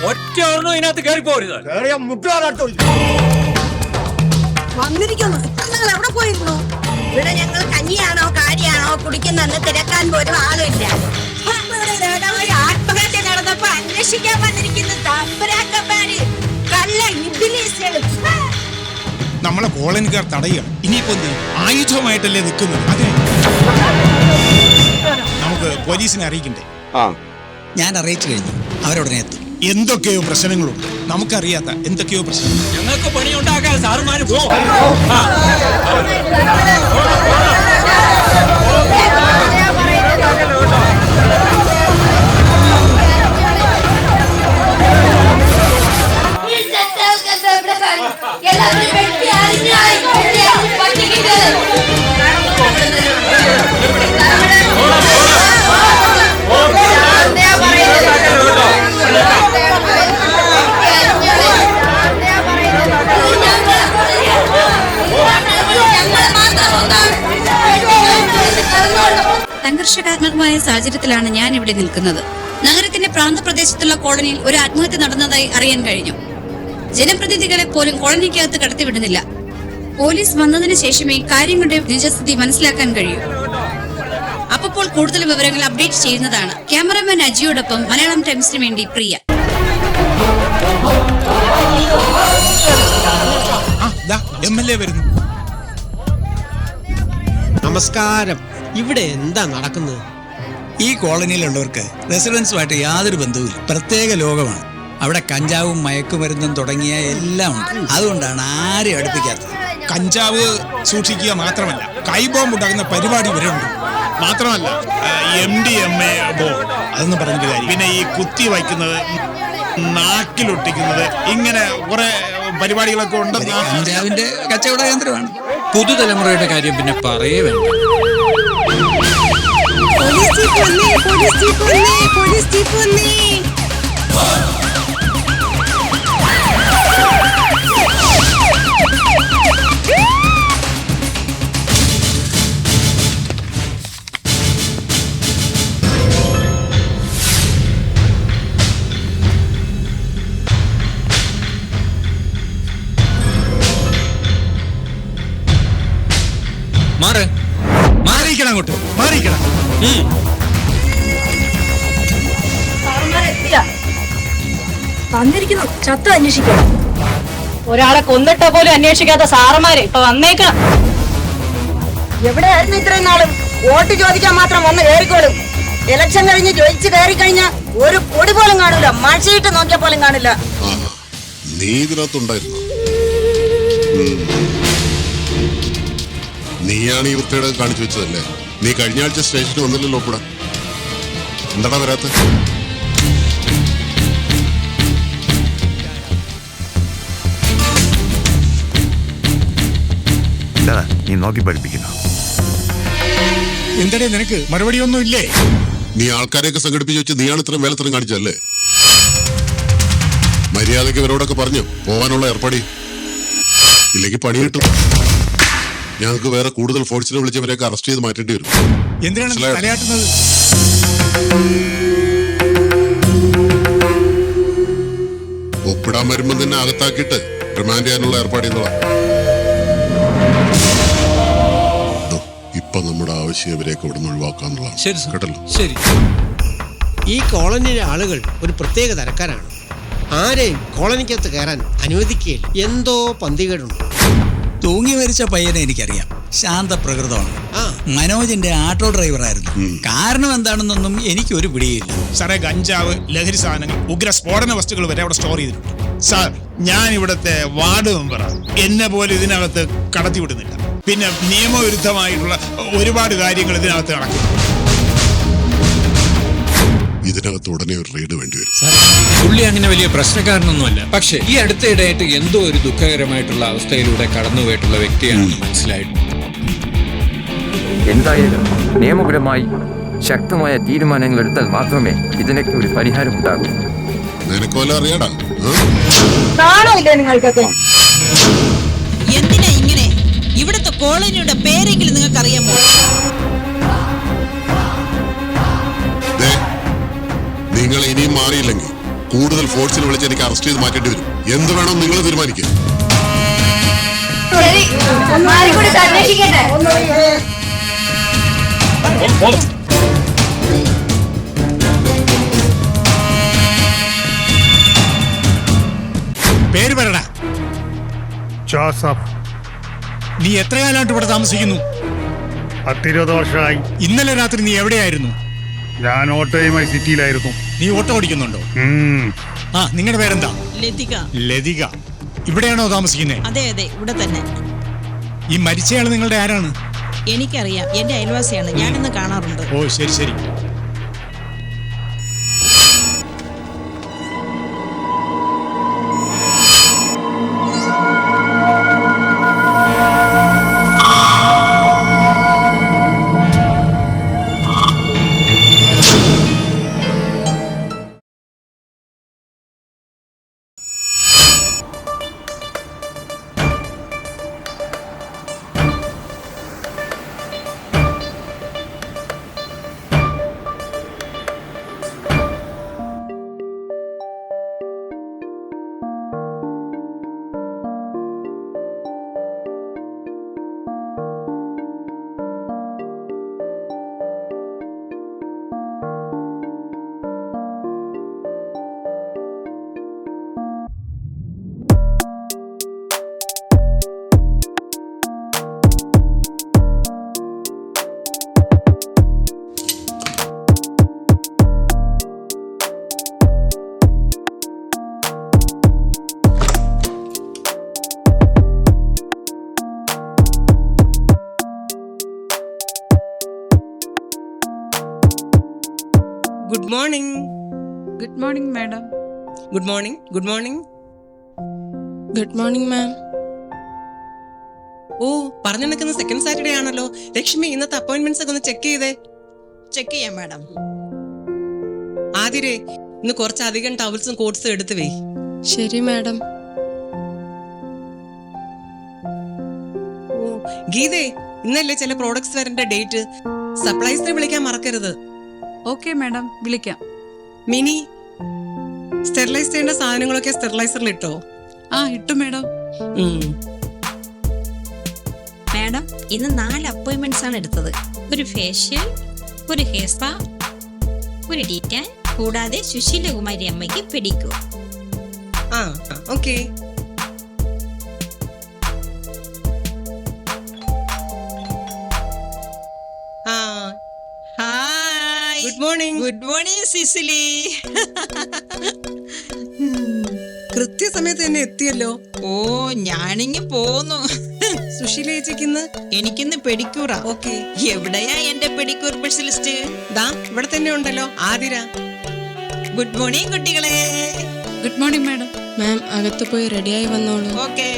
ഒറ്റ ഒന്നും ഇതിനകത്ത് കയറി പോരുത്. വന്നിരിക്കുന്നു. നിങ്ങൾ എവിടെ പോയിരുന്നു? ഇവിടെ ഞങ്ങൾ കഞ്ഞിയാണോ കാരിയാണോ കുടിക്കുന്നെന്ന് തിരക്കാൻ പോലും ആളില്ല. ആത്മഹത്യ നടന്നപ്പോ അന്വേഷിക്കാൻ വന്നിരിക്കുന്ന തമ്പുരാക്കന്മാര് കള്ള ഇബ്ലീസുകൾ. നമ്മളെ കോളനിക്കാർ തടയുകയാണ്. ഇനിയിപ്പോ ആയുധമായിട്ടല്ലേ നിൽക്കുന്നത്? അതെ, നമുക്ക് പോലീസിനെ അറിയിക്കണ്ടേ? ഞാൻ അറിയിച്ചു കഴിഞ്ഞു. അവരുടനെ എത്തും. എന്തൊക്കെയോ പ്രശ്നങ്ങളുണ്ട്, നമുക്കറിയാത്ത എന്തൊക്കെയോ പ്രശ്നങ്ങൾ. ഞങ്ങൾക്ക് പണിയുണ്ടാക്കാൻ സാറുമാര് പോകും. സംഘർഷകാത്മകമായ സാഹചര്യത്തിലാണ് ഞാൻ ഇവിടെ നിൽക്കുന്നത്. നഗരത്തിന്റെ പ്രാന്തപ്രദേശത്തുള്ള കോളനിയിൽ ഒരു ആത്മഹത്യ നടന്നതായി അറിയാൻ കഴിഞ്ഞു. ജനപ്രതിനിധികളെ പോലും കോളനിക്കകത്ത് കടത്തിവിടുന്നില്ല. പോലീസ് വന്നതിന് ശേഷമേ കാര്യങ്ങളുടെ നിജസ്ഥിതി മനസ്സിലാക്കാൻ കഴിയൂ. അപ്പോൾ കൂടുതൽ വിവരങ്ങൾ അപ്ഡേറ്റ് ചെയ്യുന്നതാണ്. ക്യാമറമാൻ അജിയോടൊപ്പം മലയാളം ടൈംസിന് വേണ്ടി പ്രിയ. വരുന്നു. നമസ്കാരം. ഇവിടെ എന്താ നടക്കുന്നത്? ഈ കോളനിയിലുള്ളവർക്ക് റെസിഡൻസുമായിട്ട് യാതൊരു ബന്ധവുമില്ല. പ്രത്യേക ലോകമാണ്. അവിടെ കഞ്ചാവും മയക്കുമരുന്നും തുടങ്ങിയ എല്ലാം ഉണ്ട്. അതുകൊണ്ടാണ് ആരെയും അടുപ്പിക്കാത്തത്. കഞ്ചാവ് സൂക്ഷിക്കുക മാത്രമല്ല, കൈബോംബ് ഉണ്ടാകുന്ന പരിപാടി വരെ ഉണ്ട്. മാത്രമല്ല MDMA ബോംബ്, അതൊന്നും പറഞ്ഞിട്ട് കാര്യം. പിന്നെ ഈ കുത്തി വയ്ക്കുന്നത്, നാക്കിലൊട്ടിക്കുന്നത്, ഇങ്ങനെ കുറെ പരിപാടികളൊക്കെ ഉണ്ടെന്ന്. കഞ്ചാവിന്റെ കച്ചവട കേന്ദ്രമാണ്. പുതുതലമുറയുടെ കാര്യം പിന്നെ പറയേ വേണ്ട. മാറിയിരിക്കണം, അങ്ങോട്ട് മാറിയിരിക്കണം. വന്നിരിക്കുന്നു. ചത്ത അന്വേഷിക്കണം. ഒരാളെ കൊന്നിട്ട പോലും അന്വേഷിക്കാത്ത സാറന്മാര് ഇപ്പൊ വന്നേക്കണം. എവിടെയായിരുന്നു ഇത്രയും നാളും? വോട്ട് ചോദിക്കാൻ മാത്രം വന്ന് കയറിക്കോളും. ഇലക്ഷൻ കഴിഞ്ഞ് ജയിച്ച് കയറി കഴിഞ്ഞാൽ ഒരു പൊടി പോലും കാണില്ല. മഴയിട്ട് നോക്കിയ പോലും കാണില്ല. നീ ഇതിനകത്തുണ്ടായിരുന്നു. നീയാണ് ഈ വൃത്തിയുടെ കാണിച്ചു വെച്ചതല്ലേ? നീ കഴിഞ്ഞ ആഴ്ച സ്റ്റേഷനിൽ വന്നില്ലല്ലോ കൂടെ. എന്താടാ വരാത്ത? നീ നോക്കി പഠിപ്പിക്കുന്നു. എന്താടേ നിനക്ക് മറുപടിയൊന്നും ഇല്ലേ? നീ ആൾക്കാരെയൊക്കെ സംഘടിപ്പിച്ച് വെച്ച് നീയാണ് ഇത്രയും വേലത്തരം കാണിച്ചല്ലേ? മര്യാദയ്ക്ക് ഇവരോടൊക്കെ പറഞ്ഞു പോവാനുള്ള ഏർപ്പാടി, ഇല്ലെങ്കിൽ പണി കിട്ടും. ഞങ്ങൾക്ക് വേറെ കൂടുതൽ ഫോഴ്സിനെ വിളിച്ചവരെയൊക്കെ അറസ്റ്റ് ചെയ്ത് മാറ്റേണ്ടി വരും. എന്തിനാണ് തലയാട്ടുന്നത്? ഒപ്പിടാൻ വരുമ്പോൾ തന്നെ അകത്താക്കിയിട്ട് റിമാൻഡ് ചെയ്യാനുള്ള ഏർപ്പാടി എന്നുള്ള. ഇപ്പൊ നമ്മുടെ ആവശ്യം ഇവരെയൊക്കെ ഇവിടെ നിന്ന് ഒഴിവാക്കാന്നുള്ളതാണ്. കേട്ടല്ലോ? ശരി. ഈ കോളനിയിലെ ആളുകൾ ഒരു പ്രത്യേക തരക്കാരാണ്. ആരെയും കോളനിക്കകത്ത് കയറാൻ അനുവദിക്കുകയില്ല. എന്തോ പന്തികേടുണ്ട്. തൂങ്ങി മരിച്ച പയ്യനെ എനിക്കറിയാം. ശാന്തപ്രകൃതമാണ്. മനോജിന്റെ ആട്ടോ ഡ്രൈവറായിരുന്നു. കാരണം എന്താണെന്നൊന്നും എനിക്കൊരു പിടിയില്ല. സാറേ, ഗഞ്ചാവ്, ലഹരി സാധനങ്ങൾ, ഉഗ്ര സ്ഫോടന വസ്തുക്കൾ വരെ അവിടെ സ്റ്റോർ ചെയ്തിട്ടുണ്ട്. സാർ, ഞാൻ ഇവിടുത്തെ വാർഡ് മെമ്പറാണ്. എന്നെ പോലെ ഇതിനകത്ത് കടത്തിവിടുന്നില്ല. പിന്നെ നിയമവിരുദ്ധമായിട്ടുള്ള ഒരുപാട് കാര്യങ്ങൾ ഇതിനകത്ത് നടക്കുന്നു. ഇതിനകത്ത് ഉടനെ ഒരു റെയ്ഡ് വേണ്ടി വരും. പുള്ളി അങ്ങനെ വലിയ പ്രശ്നക്കാരനൊന്നുമല്ല. പക്ഷെ ഈ അടുത്തിടെയായിട്ട് എന്തോ ഒരു ദുഃഖകരമായിട്ടുള്ള അവസ്ഥയിലൂടെ കടന്നുപോയിട്ടുള്ള വ്യക്തിയാണെന്ന് മനസ്സിലായിട്ടുണ്ട്. എന്തായാലും നിയമപരമായി ശക്തമായ തീരുമാനങ്ങൾ എടുത്താൽ മാത്രമേ ഇതിനൊക്കെ ഒരു പരിഹാരം ഉണ്ടാകൂ. നിനക്കോല അറിയാടാ. നിങ്ങൾക്കൊക്കെ എന്തിനാ ഇങ്ങനെ? ഇവിടുത്തെ കോളനിയുടെ പേരെങ്കിലും നിങ്ങൾക്ക് അറിയാമോ? നിങ്ങൾ ഇനിയും മാറിയില്ലെങ്കിൽ കൂടുതൽ ഫോഴ്സിൽ വിളിച്ച് എനിക്ക് അറസ്റ്റ് ചെയ്ത് മാറ്റേണ്ടി വരും. എന്ത് വേണം നിങ്ങൾ തീരുമാനിക്കുക. പേര് പറടാ. ജോസഫ്. നീ എത്ര കാലമായിട്ട് ഇവിടെ താമസിക്കുന്നു? 10-20 വർഷമായി. ഇന്നലെ രാത്രി നീ എവിടെയായിരുന്നു? ഞാൻ ഓട്ടോയുമായി സിറ്റിയിലായിരുന്നു. നീ ഓട്ടോ ഓടിക്കുന്നുണ്ടോ? ആ, നിങ്ങളുടെ പേരെന്താ? ലതിക. ലതിക. ഇവിടെയാണോ താമസിക്കുന്നത്? അതെ അതെ, ഇവിടെ തന്നെ. ഈ മരിച്ചയാള് നിങ്ങളുടെ ആരാണ്? എനിക്കറിയാം, എന്റെ അയൽവാസിയാണ്. ഞാനിന്ന് കാണാറുണ്ട്. ഓ, ശരി ശരി. Good morning. Good morning madam. Good morning. Good morning. Good morning ma'am. ഓ, പറഞ്ഞു നിൽക്കുന്ന സെക്കൻഡ് സാറ്റർഡേ ആണല്ലോ. ലക്ഷ്മി, ഇന്നത്തെ അപ്പോയിന്റ്മെന്റ്സ് ഒക്കെ ഒന്ന് ചെക്ക് ചെയ്തേ. ചെക്ക് ചെയ്യാം മാഡം. ആതിരേ, ഇന്ന് കുറച്ചധികം ടവൽസും കോട്ട്സും എടുത്തു വേ. ശരി മാഡം. ഓ, ഗീതേ, ഇന്നല്ലേ ചില പ്രോഡക്ട്സ് വരേണ്ട ഡേറ്റ്. സപ്ലൈസിനെ വിളിക്കാൻ മറക്കരുത്. ഓക്കെ മാഡം, വിളിക്കാം. മിനി, സ്റ്റെറിലൈസ് ചെയ്യേണ്ട സാധനങ്ങളൊക്കെ സ്റ്റെറിലൈസറിൽ ഇട്ടോ? ആ, ഇട്ടു മാഡം. മാഡം, ഇന്ന് 4 അപ്പോയിന്റ്മെന്റ്സ് ആണ് എടുത്തത്. ഒരു ഫേഷ്യൽ, ഒരു ഹെയർ സ്പാ, ഒരു ഡീറ്റാൻ, കൂടാതെ സുശീലകുമാരി അമ്മയ്ക്ക് പെഡിക്യൂർ. ആ, okay. Good morning. Good morning Cicily. കൃത്യസമയത്ത് തന്നെ എത്തിയല്ലോ. ഓ, ഞാനിങ്ങ് പോന്നു. സുശീല ചേച്ചിക്കിന്ന് എനിക്കിന്ന് പെഡിക്യൂറാ. ഓക്കെ. എവിടെയാ എന്റെ പെഡിക്യൂർ സ്പെഷ്യലിസ്റ്റ്? ദാ ഇവിടെ തന്നെ ഉണ്ടല്ലോ, ആതിര. ഗുഡ് മോർണിംഗ് കുട്ടികളെ. Good morning madam. മാം, അകത്ത് പോയി റെഡിയായി വന്നോളൂ. ഓക്കെ.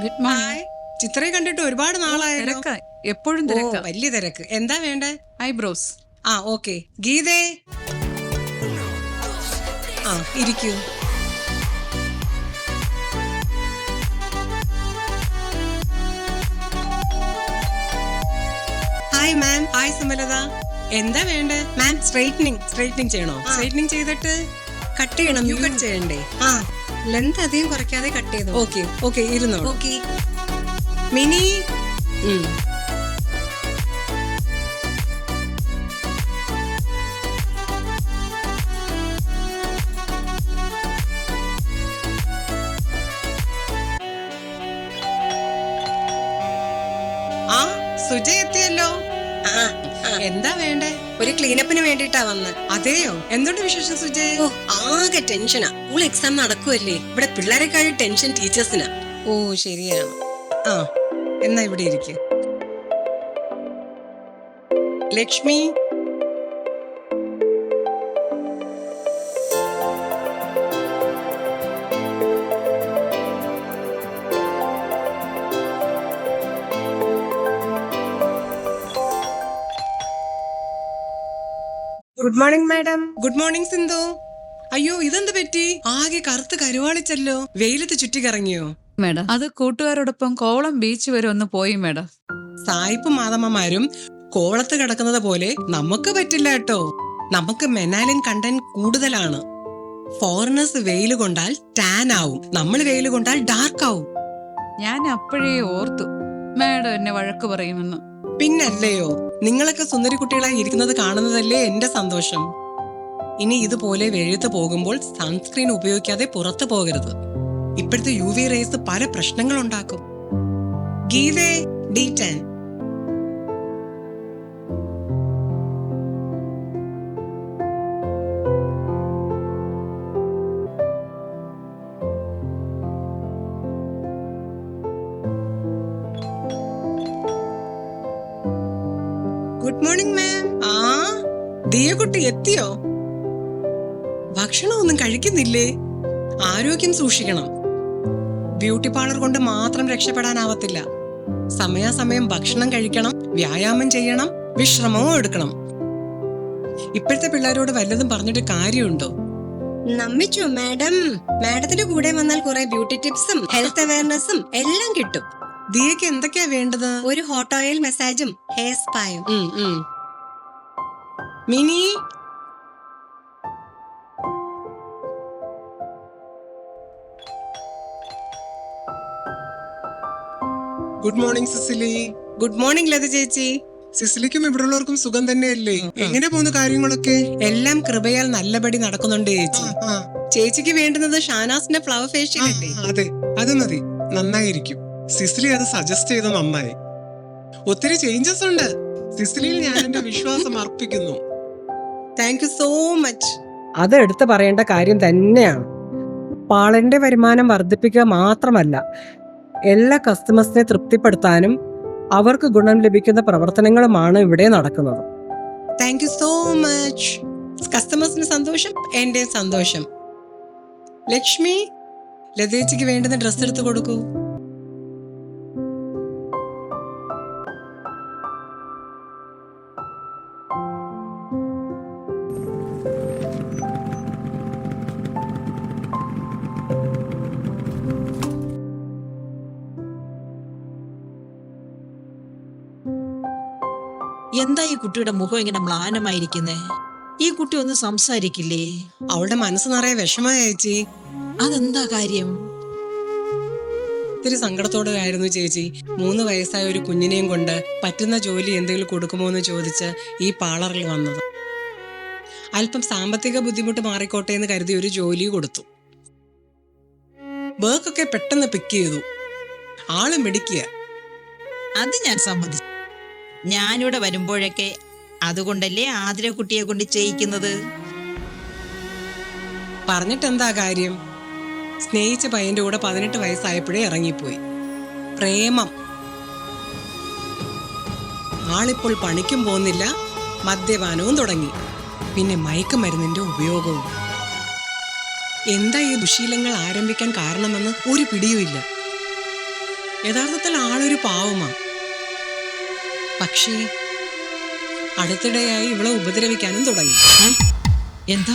Good morning. ചിത്രയെ കണ്ടിട്ട് ഒരുപാട് നാളായല്ലോ. തിരക്കാ, എപ്പോഴും ഓ, തിരക്കാ. വലിയ തിരക്ക്. എന്താ വേണ്ടേ? ഐബ്രോസ്. ആ, ഓക്കെ. ഗീതേ, ആ, ഇരിക്കൂ. Hi ma'am. ഹായ് സുമലത. എന്താ വേണ്ടേ? മാം, സ്ട്രൈറ്റനിങ് ചെയ്യണോ? സ്ട്രൈറ്റനിങ് ചെയ്തിട്ട് കട്ട് ചെയ്യണം. യു കട്ട് ചെയ്യണ്ടേ? ആ, ലെന്ത് അധികം കുറയ്ക്കാതെ കട്ട് ചെയ്തു. ഓക്കെ ഓക്കെ, ഇരുന്നോ. ഓക്കെ. മിനി, ആ, സുജയ് എത്തിയല്ലോ. എന്താ വേണ്ടേ? ഒരു ക്ലീനപ്പിന് വേണ്ടിട്ടാ വന്ന്. അതെയോ? എന്തുകൊണ്ട് വിശേഷം സുജയ്? ഓ, ആകെ ടെൻഷനാ. സ്കൂൾ എക്സാം നടക്കുവല്ലേ. ഇവിടെ പിള്ളേരെക്കാൾ ടെൻഷൻ ടീച്ചേഴ്സിനാ. ഓ, ശരിയാണ്. ആ, എന്നാ ഇവിടെ ഇരിക്കും. Lakshmi, good morning madam. Good morning Sindhu. അയ്യോ, ഇതെന്ത് പറ്റി? ആകെ കറുത്ത് കരുവാളിച്ചല്ലോ. വെയിലത്ത് ചുറ്റി കറങ്ങിയോ? മാഡം, അത് കൂട്ടുകാരോടൊപ്പം കോവളം ബീച്ച് വരെ ഒന്ന് പോയി മാഡം. സായിപ്പും മാതമ്മമാരും കോളത്ത് കിടക്കുന്നത് പോലെ നമുക്ക് പറ്റില്ല കേട്ടോ. നമുക്ക് മെനാലിൻ കണ്ടന്റ് കൂടുതലാണ്. ഫോറിനേഴ്സ് വെയിൽ കൊണ്ടാൽ ടാൻ ആവും, നമ്മൾ വെയിൽ കൊണ്ടാൽ ഡാർക്ക് ആവും. ഞാൻ അപ്പോഴേ ഓർത്തു മാഡം എന്നെ വഴക്ക് പറയുമെന്ന്. പിന്നല്ലയോ, നിങ്ങളൊക്കെ സുന്ദരി കുട്ടികളായി ഇരിക്കുന്നത് കാണുന്നതല്ലേ എന്റെ സന്തോഷം. ഇനി ഇതുപോലെ വെഴുത്ത് പോകുമ്പോൾ സൺസ്ക്രീൻ ഉപയോഗിക്കാതെ പുറത്തു പോകരുത്. ഇപ്പോഴത്തെ UV റേസ് പല പ്രശ്നങ്ങൾ ഉണ്ടാക്കും. ഗീതേ, D10. ഗുഡ് മോർണിംഗ് മാം. ആ, ദിയക്കുട്ടി എത്തിയോ? ഭക്ഷണം ഒന്നും കഴിക്കുന്നില്ലേ? ആരോഗ്യം സൂക്ഷിക്കണം. ബ്യൂട്ടി പാർലർ കൊണ്ട് മാത്രം രക്ഷപ്പെടാനാവത്തില്ല. സമയാസമയം ഭക്ഷണം കഴിക്കണം, വ്യായാമം ചെയ്യണം, വിശ്രമവും എടുക്കണം. ഇപ്പോഴത്തെ പിള്ളേരോട് വല്ലതും പറഞ്ഞിട്ട് കാര്യമുണ്ടോ? നമ്മിച്ചു മാഡം, മാഡത്തിന്റെ കൂടെ വന്നാൽ കുറെ ബ്യൂട്ടി ടിപ്സും ഹെൽത്ത് അവയർനെസ്സും എല്ലാം കിട്ടും. ദിയക്ക് എന്തൊക്കെയാ വേണ്ടത്? ഒരു ഹോട്ട് ഓയിൽ മസാജും ഹെയർ സ്പായും. Mini, good morning Cicily. Good morning Latha ചേച്ചി. സിസിലിക്കും ഇവിടെ ഉള്ളവർക്കും സുഖം തന്നെയല്ലേ? എങ്ങനെ പോകുന്നു കാര്യങ്ങളൊക്കെ? എല്ലാം കൃപയാൽ നല്ലപടി നടക്കുന്നുണ്ട് ചേച്ചി. ചേച്ചിക്ക് വേണ്ടുന്നത് ഷാനാസിന്റെ ഫ്ലവർ ഫേഷ്യൽ അല്ലേ? അതെ, അത് മതി, നന്നായിരിക്കും. സിസിലി അത് സജസ്റ്റ് ചെയ്ത് നന്നായി. ഒത്തിരി ചേഞ്ചസ് ഉണ്ട്. സിസിലിയിൽ ഞാൻ എന്റെ വിശ്വാസം അർപ്പിക്കുന്നു. Thank you so much. അത് എടുത്തു പറയേണ്ട കാര്യം തന്നെയാണ്. പാളന്റെ വരുമാനം വർദ്ധിപ്പിക്കുക മാത്രമല്ല, എല്ലാ കസ്റ്റമേഴ്സിനെ തൃപ്തിപ്പെടുത്താനും അവർക്ക് ഗുണം ലഭിക്കുന്ന പ്രവർത്തനങ്ങളുമാണ് ഇവിടെ നടക്കുന്നത്. Thank you so much. കസ്റ്റമേഴ്സിന് സന്തോഷം, എന്റെ സന്തോഷം. ലക്ഷ്മി, ലതേച്ചിക്ക് വേണ്ടുന്ന ഡ്രസ് എടുത്തു കൊടുക്കൂ. എന്താ ഈ കുട്ടിയുടെ മുഖം ഇങ്ങനെ മ്ലാനമായിരിക്കുന്നേ? ഈ കുട്ടി ഒന്നും സംസാരിക്കില്ലേ? അവളുടെ മനസ്സ് നിറയെ വിഷമമായി ചേച്ചി. അതെന്താ കാര്യം? ഇത്തിരി സങ്കടത്തോടെയായിരുന്നു ചേച്ചി. 3 വയസ്സായ ഒരു കുഞ്ഞിനെയും കൊണ്ട് പറ്റുന്ന ജോലി എന്തെങ്കിലും കൊടുക്കുമോ എന്ന് ചോദിച്ച് ഈ പാർലറിൽ വന്നത്. അല്പം സാമ്പത്തിക ബുദ്ധിമുട്ട് മാറിക്കോട്ടെ എന്ന് കരുതി ഒരു ജോലി കൊടുത്തു. വർക്കൊക്കെ പെട്ടെന്ന് പിക്ക് ചെയ്തു. ആള് മിടിക്കുക. അത് ഞാൻ സമ്മതിച്ചു. ഞാനിവിടെ വരുമ്പോഴൊക്കെ അതുകൊണ്ടല്ലേ ആതിര കുട്ടിയെ കൊണ്ട് ചെയ്യിക്കുന്നത്. പറഞ്ഞിട്ടെന്താ കാര്യം? സ്നേഹിച്ച പയ്യന്റെ കൂടെ 18 വയസ്സായപ്പോഴേ ഇറങ്ങിപ്പോയി. പ്രേമം. ആളിപ്പോൾ പണിക്കും പോകുന്നില്ല, മദ്യപാനവും തുടങ്ങി, പിന്നെ മയക്കുമരുന്നിന്റെ ഉപയോഗവും. എന്താ ഈ ദുശീലങ്ങൾ ആരംഭിക്കാൻ കാരണമെന്ന് ഒരു പിടിയുമില്ല. യഥാർത്ഥത്തിൽ ആളൊരു പാവമാ. പക്ഷേ അടുത്തിടെയായി ഇവളെ ഉപദ്രവിക്കാനും തുടങ്ങി. എന്താ?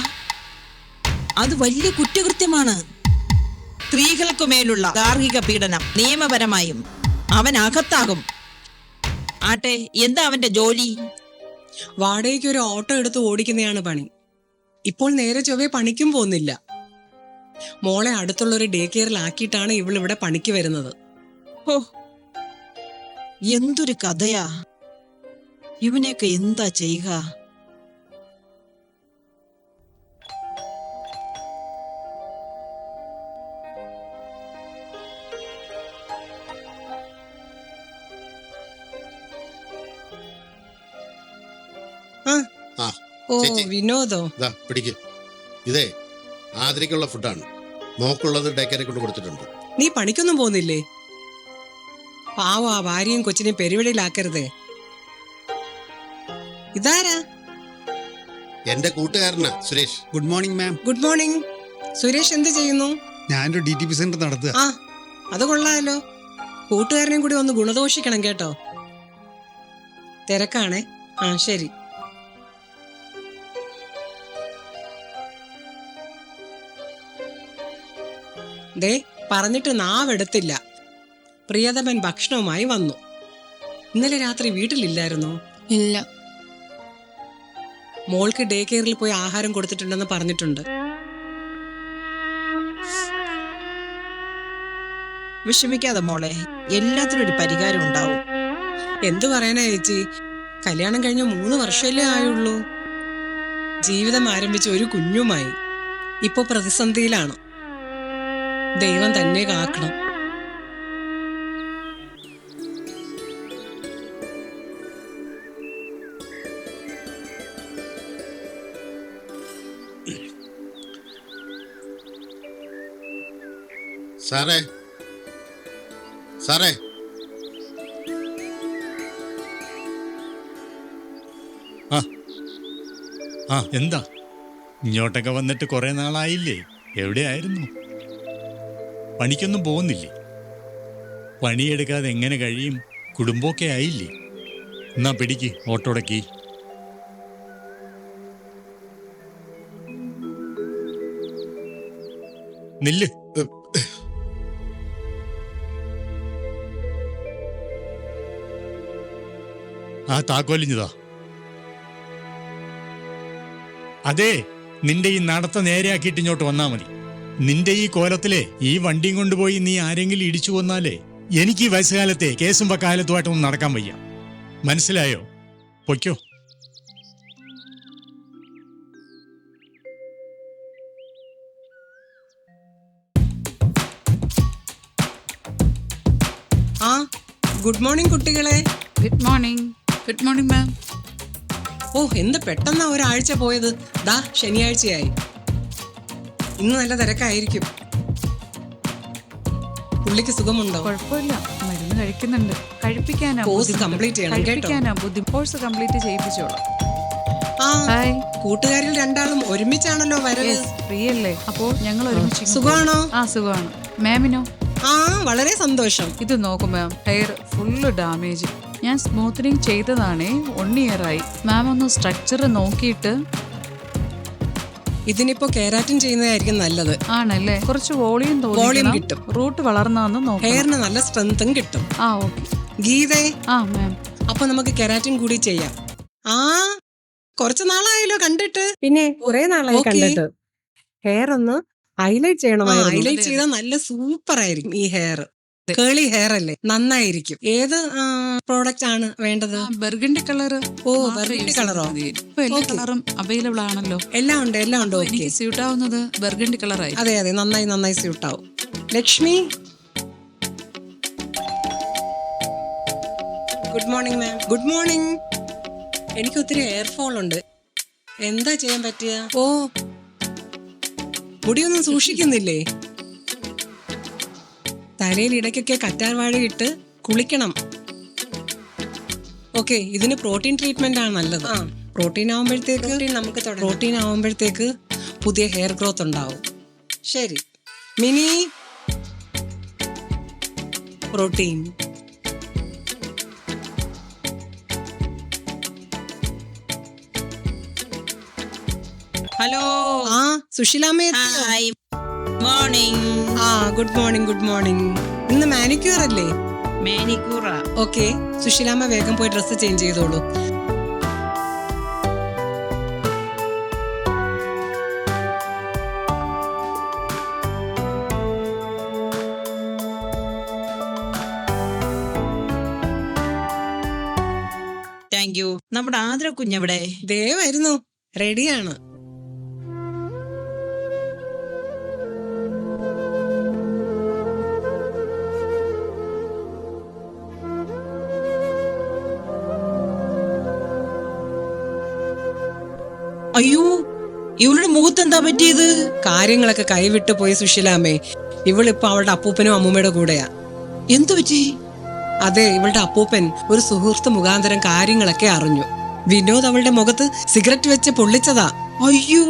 അത് വലിയ കുറ്റകൃത്യമാണ്. സ്ത്രീകൾക്ക് മേലുള്ള ഗാർഹിക പീഡനം നിയമപരമായും അവൻ അകത്താകും. ആട്ടെ, എന്താ അവന്റെ ജോലി? വാടകയ്ക്ക് ഒരു ഓട്ടോ എടുത്ത് ഓടിക്കുന്നതാണ് പണി. ഇപ്പോൾ നേരെ ചൊവ്വേ പണിക്കും പോകുന്നില്ല. മോളെ അടുത്തുള്ളൊരു ഡേ കെയറിലാക്കിയിട്ടാണ് ഇവളിവിടെ പണിക്ക് വരുന്നത്. ഓ, എന്തൊരു കഥയാ! ഇവനെയൊക്കെ എന്താ ചെയ്യുക? ഓ, വിനോദോ? പിടിക്ക്. ഇതേ ആതിരയ്ക്കുള്ള ഫുഡാണ്. മോക്കുള്ളത് ഡേക്കറെ കൊണ്ട് കൊടുത്തിട്ടുണ്ട്. നീ പണിക്കൊന്നും പോകുന്നില്ലേ? പാവ ആ ഭാര്യയും കൊച്ചിനെയും പെരുവിടയിലാക്കരുതേ. ഇതാരാ? എന്റെ കൂട്ടുകാരനാ Suresh. Good morning ma'am. Good morning. Suresh എന്ത് ചെയ്യുന്നു? ഞാനൊരു DTP സെന്റർ നടത്തുക. ആ, അത് കൊള്ളാലോ. കൂട്ടുകാരനെയും കൂടി ഒന്ന് ഗുണദോഷിക്കണം കേട്ടോ. തിരക്കാണേ. ആ, ശരി. ദേ, പറഞ്ഞിട്ട് നാവെടുത്തില്ല. പ്രിയതമൻ ഭക്ഷണവുമായി വന്നു. ഇന്നലെ രാത്രി വീട്ടിലില്ലായിരുന്നോ? ഇല്ല. മോൾക്ക് ഡേ കെയറിൽ പോയി ആഹാരം കൊടുത്തിട്ടുണ്ടെന്ന് പറഞ്ഞിട്ടുണ്ട്. വിഷമിക്കാതെ മോളെ, എല്ലാത്തിനും ഒരു പരിഹാരം ഉണ്ടാവും. എന്തു പറയാനാ ചേച്ചി, കല്യാണം കഴിഞ്ഞ 3 വർഷമല്ലേ ആയുള്ളൂ. ജീവിതം ആരംഭിച്ച ഒരു കുഞ്ഞുമായി ഇപ്പൊ പ്രതിസന്ധിയിലാണ്. ദൈവം തന്നെ കാക്കണം. സാറേ സാറേ എന്താ ഇങ്ങോട്ടൊക്കെ വന്നിട്ട് കുറെ നാളായില്ലേ? എവിടെയായിരുന്നു? പണിക്കൊന്നും പോകുന്നില്ലേ? പണിയെടുക്കാതെ എങ്ങനെ കഴിയും? കുടുംബമൊക്കെ ആയില്ലേ? എന്നാ പിടിക്ക് ഓട്ടോടക്കി. നില്ല്. ആ താക്കോലിഞ്ഞതാ. അതെ, നിന്റെ ഈ നടത്ത നേരെയാക്കിയിട്ട് ഇങ്ങോട്ട് വന്നാ മതി. നിന്റെ ഈ കോലത്തിലെ ഈ വണ്ടിയും കൊണ്ടുപോയി നീ ആരെങ്കിലും ഇടിച്ചു കൊന്നാലേ എനിക്ക് ഈ വയസ്സുകാലത്തെ കേസും വക്കാലത്തുമായിട്ടൊന്നും നടക്കാൻ വയ്യ. മനസ്സിലായോ? പൊയ്ക്കോ. ആ ഗുഡ് മോർണിംഗ് കുട്ടികളെ. Good morning. Good morning ma'am. ഓ, എന്ത് പെട്ടെന്നാ ഒരാഴ്ച പോയത്. ദാ ശനിയാഴ്ചയായി. ഇന്ന് നല്ല തിരക്കായിരിക്കും. പുള്ളിക്ക് സുഖമുണ്ടോ? കുഴപ്പമില്ല, മരുന്ന് കഴിക്കുന്നുണ്ട്. കഴിപ്പിക്കാനാ കോഴ്സ് കംപ്ലീറ്റ് ചെയ്യണം കേട്ടോ. കോഴ്സ് കംപ്ലീറ്റ് ചെയ്യിപ്പിച്ചോളാം. ആ, ഹായ്. കൂട്ടുകാരിൽ രണ്ടാളും ഒരുമിച്ചാണല്ലോ വരവ്. ഫ്രീ അല്ലേ? അപ്പോൾ ഞങ്ങൾ ഒരുമിച്ച്. സുഖമാണോ? ആ, സുഖമാണ്. മാമിനോ? ആ, വളരെ സന്തോഷം. ഇത് നോക്കും മാം, ഹെയർ ഫുള്ള് ഡാമേജ്. ഞാൻ സ്മൂത്തനിങ് ചെയ്തതാണേ, 1 ഇയർ ആയി. മാം ഒന്ന് സ്ട്രക്ചർ നോക്കിയിട്ട്. ഇതിനിപ്പോ കെരാറ്റിൻ ചെയ്യുന്നതായിരിക്കും നല്ലത്. ആണല്ലേ? കുറച്ച് വോളിയം കിട്ടും. റൂട്ട് വളർന്നാന്ന് നോക്കാം. ഹെയറിന് നല്ല സ്ട്രെങ്തും കിട്ടും. ആ, ഓക്കെ. ഗീതേ, ആ മാം. അപ്പൊ നമുക്ക് കെരാറ്റിൻ കൂടി ചെയ്യാം. ആ, കുറച്ച് നാളായല്ലോ കണ്ടിട്ട്. പിന്നെ കുറെ നാളായി കണ്ടിട്ട്. ഹെയർ ഒന്ന് ഹൈലൈറ്റ് ചെയ്യണമായിരുന്നു. ഹൈലൈറ്റ് ചെയ്താൽ നല്ല സൂപ്പർ ആയിരിക്കും ഈ ഹെയർ. കേളി ഹെയർ അല്ലേ, നന്നായിരിക്കും. ഏത് പ്രോഡക്റ്റ് ആണ് വേണ്ടത്? Burgundy colour. ഓ, ബർഗണ്ടി കളറോ? ഇപ്പൊ എല്ലാ കളറും അവൈലബിൾ ആണല്ലോ. എല്ലാം ഉണ്ട്. എനിക്ക് സ്യൂട്ട് ആവുന്നത് ബർഗണ്ടി കളറായി. അതെ, നന്നായി സ്യൂട്ട് ആവും. Lakshmi, good morning ma'am. Good morning. എനിക്ക് ഒത്തിരി എയർഫോൾ ഉണ്ട്. എന്താ ചെയ്യാൻ പറ്റുക? ഓ, മുടിയൊന്നും സൂക്ഷിക്കുന്നില്ലേ? തലയിൽ ഇടയ്ക്കൊക്കെ കറ്റാർവാഴ ഇട്ട് കുളിക്കണം. ഓക്കെ, ഇതിന് പ്രോട്ടീൻ ട്രീറ്റ്മെന്റ് ആണ് നല്ലത്. പ്രോട്ടീൻ ആവുമ്പോഴത്തേക്ക് പുതിയ ഹെയർ ഗ്രോത്ത് ഉണ്ടാവും. ശരി മിനി. പ്രോട്ടീൻ. ഹലോ. ആ, സുശീലാമ്മ. മോർണിംഗ്. ആ, ഗുഡ് മോർണിംഗ്. ഇന്ന് മാനിക്യൂർ അല്ലേ? മാനിക്യൂറാ. ഓക്കെ, സുശീലാമ്മ വേഗം പോയി ഡ്രസ്സ് ചേഞ്ച് ചെയ്തോളൂ. Thank you. നമ്മുടെ ആദര കുഞ്ഞെവിടെ? ദേ വരുന്നു, റെഡിയാണ്. അയ്യോ, ഇവളുടെ മുഖത്ത് എന്താ പറ്റിയത്? കാര്യങ്ങളൊക്കെ കൈവിട്ടു പോയി സുശീലാമ്മേ. ഇവളിപ്പോ അവളുടെ അപ്പൂപ്പനും അമ്മൂമ്മയുടെ കൂടെയാ. എന്തു പറ്റി? അതെ, ഇവളുടെ അപ്പൂപ്പൻ ഒരു സുഹൃത്ത് മുഖാന്തരം കാര്യങ്ങളൊക്കെ അറിഞ്ഞു. വിനോദ് അവളുടെ മുഖത്ത് സിഗരറ്റ് വെച്ച് പൊള്ളിച്ചതാ. അയ്യോ.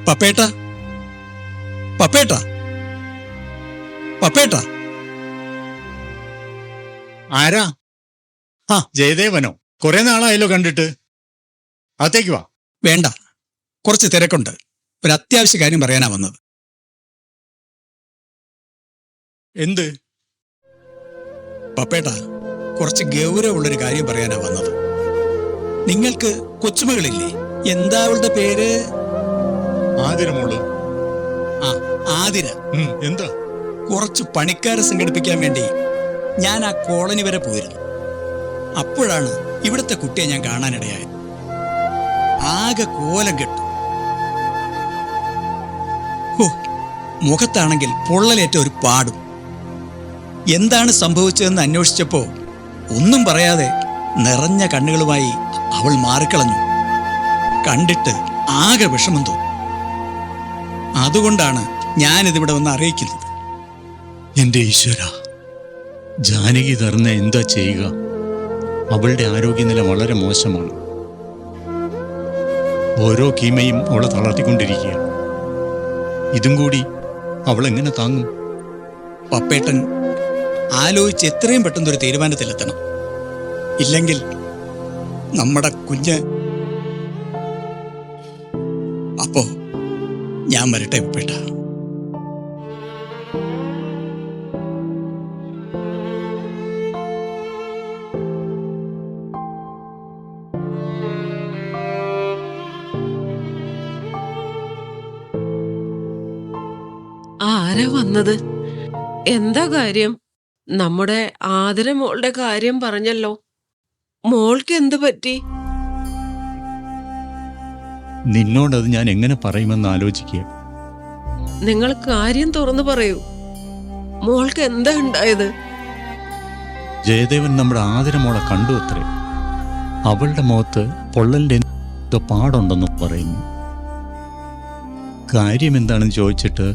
പപ്പേട്ട, പപ്പേട്ട, പപ്പേട്ട. ആരാ? ആ, ജയദേവനോ? കുറെ നാളായല്ലോ കണ്ടിട്ട്. അകത്തേക്ക് വാ. വേണ്ട, കുറച്ച് തിരക്കുണ്ട്. ഒരു അത്യാവശ്യ കാര്യം പറയാനാ വന്നത്. എന്ത്? പപ്പേട്ട, കുറച്ച് ഗൗരവമുള്ളൊരു കാര്യം പറയാനാ വന്നത്. നിങ്ങൾക്ക് കൊച്ചുമകളില്ലേ? എന്താ അവളുടെ പേര്? ആതിരമോള്. ആ, ആതിര. എന്താ? കുറച്ച് പണിക്കാരെ സംഘടിപ്പിക്കാൻ വേണ്ടി ഞാൻ ആ കോളനി വരെ പോയിരുന്നു. അപ്പോഴാണ് ഇവിടുത്തെ കുട്ടിയെ ഞാൻ കാണാനിടയായത്. ആകെ കോലം കെട്ടു. മുഖത്താണെങ്കിൽ പൊള്ളലേറ്റ ഒരു പാടും. എന്താണ് സംഭവിച്ചതെന്ന് അന്വേഷിച്ചപ്പോ ഒന്നും പറയാതെ നിറഞ്ഞ കണ്ണുകളുമായി അവൾ മാറിക്കളഞ്ഞു. കണ്ടിട്ട് ആകെ വിഷമം തോന്നി. അതുകൊണ്ടാണ് ഞാനിതിവിടെ ഒന്ന് അറിയിക്കുന്നത്. എന്റെ ഈശ്വര, ജാനകി ധർന്ന എന്താ ചെയ്യുക? അവളുടെ ആരോഗ്യനില വളരെ മോശമാണ്. ഓരോ കീമയും അവളെ തളർത്തിക്കൊണ്ടിരിക്കുക. ഇതും കൂടി അവൾ എങ്ങനെ താങ്ങും? പപ്പേട്ടൻ ആലോചിച്ച് എത്രയും പെട്ടെന്നൊരു തീരുമാനത്തിലെത്തണം. ഇല്ലെങ്കിൽ നമ്മുടെ കുഞ്ഞ്. അപ്പോ ഞാൻ വരട്ടെ പപ്പേട്ട. ആരാ വന്നത്? എന്താ കാര്യം? നമ്മുടെ ആതിര മോളുടെ കാര്യം പറഞ്ഞല്ലോ. മോൾക്ക് എന്ത് പറ്റി? നിന്നോടത് ഞാൻ എങ്ങനെ പറയുമെന്ന് ആലോചിക്കുക. നിങ്ങൾ കാര്യം തുറന്നു പറയൂ. മോൾക്ക് എന്താ ഉണ്ടായത്? ജയദേവൻ നമ്മുടെ ആതിരമോളെ കണ്ടു അത്രേ. അവളുടെ മുഖത്ത് പൊള്ളലിന്റെ എന്തോ പാടുണ്ടെന്നും പറയുന്നു. കാര്യം എന്താണെന്ന് ചോദിച്ചിട്ട്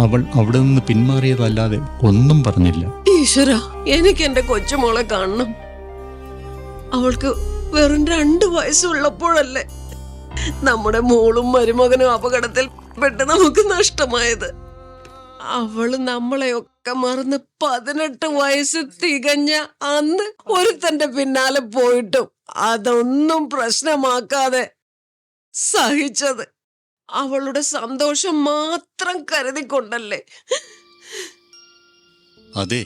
അവൾ അവിടെ നിന്ന് പിന്മാറിയതല്ലാതെ ഒന്നും പറഞ്ഞില്ല. ഈശ്വര, എനിക്ക് എന്റെ കൊച്ചുമോളെ കാണണം. അവൾക്ക് വെറും 2 വയസ്സുള്ളപ്പോഴല്ലേ നമ്മുടെ മോളും മരുമകനും അപകടത്തിൽ പെട്ട് നമുക്ക് നഷ്ടമായത്. അവള് നമ്മളെയൊക്കെ മറന്ന് 18 വയസ്സ് തികഞ്ഞ അന്ന് ഒരുത്തന്റെ പിന്നാലെ പോയിട്ടും അതൊന്നും പ്രശ്നമാക്കാതെ സഹിച്ചത് അവളുടെ സന്തോഷം മാത്രം കരുതിക്കൊണ്ടല്ലേ. അതെ,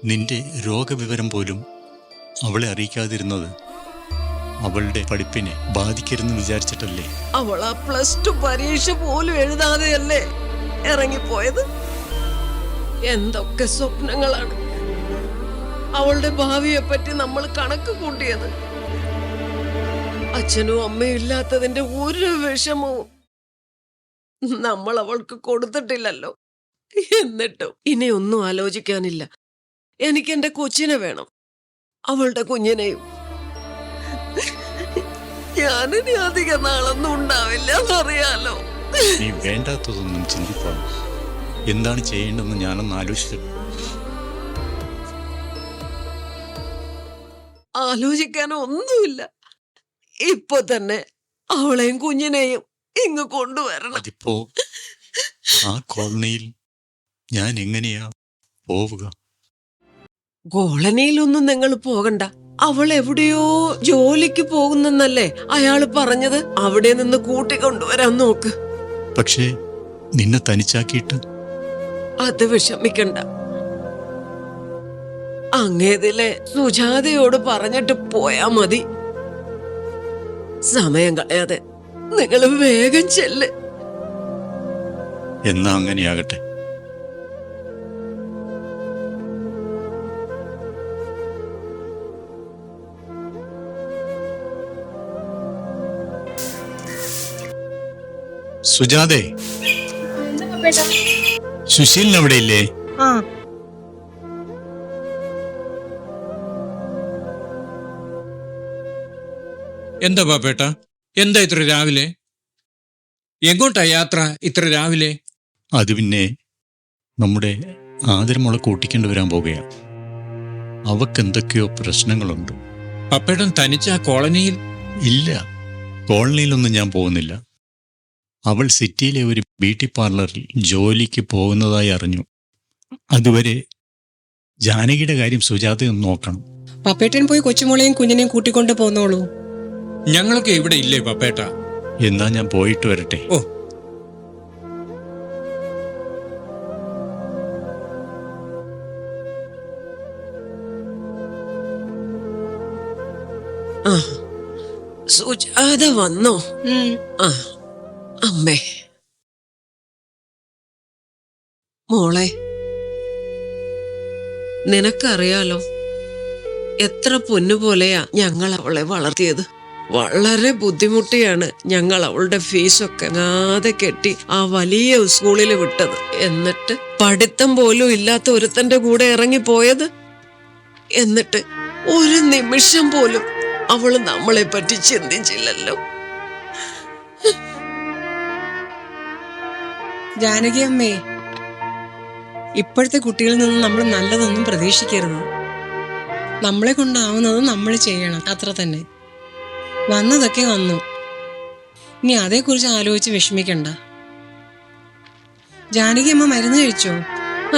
നിന്റെ രോഗവിവരം പോലും അവളെ അറിയിക്കാതിരുന്നത് അവളുടെ പഠിപ്പിനെ ബാധിക്കരുതെന്ന് വിചാരിച്ചിട്ടല്ലേ? അവൾ ആ +2 പരീക്ഷ പോലും എഴുതാതെയല്ലേ ഇറങ്ങിപ്പോയത്. എന്തൊക്കെ സ്വപ്നങ്ങളാണ് അവളുടെ ഭാവിയെ പറ്റി നമ്മൾ കണക്ക് കൂട്ടിയത്. അച്ഛനും അമ്മയും ഇല്ലാത്തതിന്റെ ഒരു വിഷമവും നമ്മൾ അവൾക്ക് കൊടുത്തിട്ടില്ലല്ലോ. എന്നിട്ടും ഇനി ഒന്നും ആലോചിക്കാനില്ല. എനിക്ക് എന്റെ കൊച്ചിനെ വേണം, അവളുടെ കുഞ്ഞിനെയും. ഞാനിനി അധിക നാളൊന്നും ഉണ്ടാവില്ല എന്നറിയാലോ. നീ വേണ്ടാത്തതൊന്നും ചിന്തിപ്പാണ്. എന്താണ് ചെയ്യേണ്ടതെന്ന് ഞാനൊന്ന് ആലോചിച്ചു. ആലോചിക്കാനൊന്നുമില്ല. ഇപ്പൊ തന്നെ അവളെയും കുഞ്ഞിനെയും ഇങ്ങ് കൊണ്ടുവരണം. അതിപ്പോ ആ കോളനിയിൽ ഞാൻ എങ്ങനെയാ പോവുക? കോളനിയിലൊന്നും നിങ്ങൾ പോകണ്ട. അവൾ എവിടെയോ ജോലിക്ക് പോകുന്നെന്നല്ലേ അയാള് പറഞ്ഞത്. അവിടെ നിന്ന് കൂട്ടിക്കൊണ്ടുവരാൻ നോക്ക്. പക്ഷേ നിന്നെ തനിച്ചാക്കിയിട്ട്? അത് വിഷമിക്കണ്ട. അങ്ങേതിലെ സുജാതയോട് പറഞ്ഞിട്ട് പോയാ മതി. സമയം കളയാതെ നിങ്ങൾ വേഗം ചെല്ല്. എന്നാ അങ്ങനെയാകട്ടെ. സുജാതേ, സുശീലൻ അവിടെ ഇല്ലേ? എന്താ പാപ്പേട്ട, എന്താ ഇത്ര രാവിലെ? എങ്ങോട്ടാ യാത്ര ഇത്ര രാവിലെ? അത് പിന്നെ നമ്മുടെ ആതിരമോളെ കൂട്ടിക്കൊണ്ട് വരാൻ പോകുകയാ. അവക്ക് എന്തൊക്കെയോ പ്രശ്നങ്ങളുണ്ട്. പപ്പേട്ടൻ തനിച്ച കോളനിയിൽ? ഇല്ല, കോളനിയിലൊന്നും ഞാൻ പോകുന്നില്ല. അവൾ സിറ്റിയിലെ ഒരു ബ്യൂട്ടി പാർലറിൽ ജോലിക്ക് പോകുന്നതായി അറിഞ്ഞു. അതുവരെ ജാനകിയുടെ കാര്യം സുജാതയൊന്ന് നോക്കണം. പപ്പേട്ടൻ പോയി കൊച്ചുമോളെയും കുഞ്ഞിനെയും കൂട്ടിക്കൊണ്ട് പോന്നോളൂ. ഞങ്ങളൊക്കെ ഇവിടെ ഇല്ലേ പപ്പേട്ട? എന്നാ ഞാൻ പോയിട്ട് വരട്ടെ. ഓ, ആ, സുജാത വന്നോ? ആ, അമ്മേ. മോളെ, നിനക്കറിയാലോ എത്ര പൊന്നുപോലെയാ ഞങ്ങൾ അവളെ വളർത്തിയത്. വളരെ ബുദ്ധിമുട്ടിയാണ് ഞങ്ങൾ അവളുടെ ഫീസൊക്കെ ആകെ കെട്ടി ആ വലിയ സ്കൂളിൽ വിട്ടത്. എന്നിട്ട് പഠിത്തം പോലും ഇല്ലാത്ത ഒരുത്തന്റെ കൂടെ ഇറങ്ങിപ്പോയത്. എന്നിട്ട് ഒരു നിമിഷം പോലും അവള് നമ്മളെ പറ്റി ചിന്തിച്ചില്ലല്ലോ. ജാനകി അമ്മേ, ഇപ്പോഴത്തെ കുട്ടികളിൽ നിന്ന് നമ്മൾ നല്ലതൊന്നും പ്രതീക്ഷിക്കരുത്. നമ്മളെ കൊണ്ടാവുന്നത് നമ്മൾ ചെയ്യണം, അത്ര തന്നെ. വന്നതൊക്കെ വന്നു, ഇനി അതേക്കുറിച്ച് ആലോചിച്ച് വിഷമിക്കണ്ട. ജാനകി അമ്മ മരുന്ന് കഴിച്ചോ?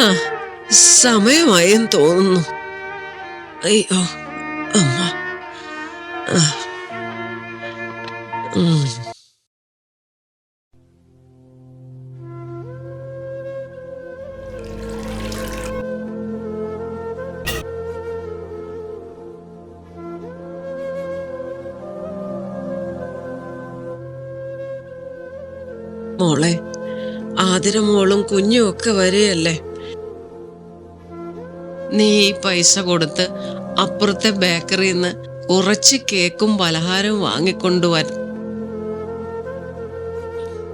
ആ, സമയമായെന്ന് തോന്നുന്നു. അയ്യോ അമ്മ. മോളെ, ആതിരമോളും കുഞ്ഞും ഒക്കെ വരെയല്ലേ. നീ ഈ പൈസ കൊടുത്ത് അപ്പുറത്തെ ബേക്കറിയിൽ നിന്ന് കുറച്ച് കേക്കും പലഹാരവും വാങ്ങിക്കൊണ്ടുവര.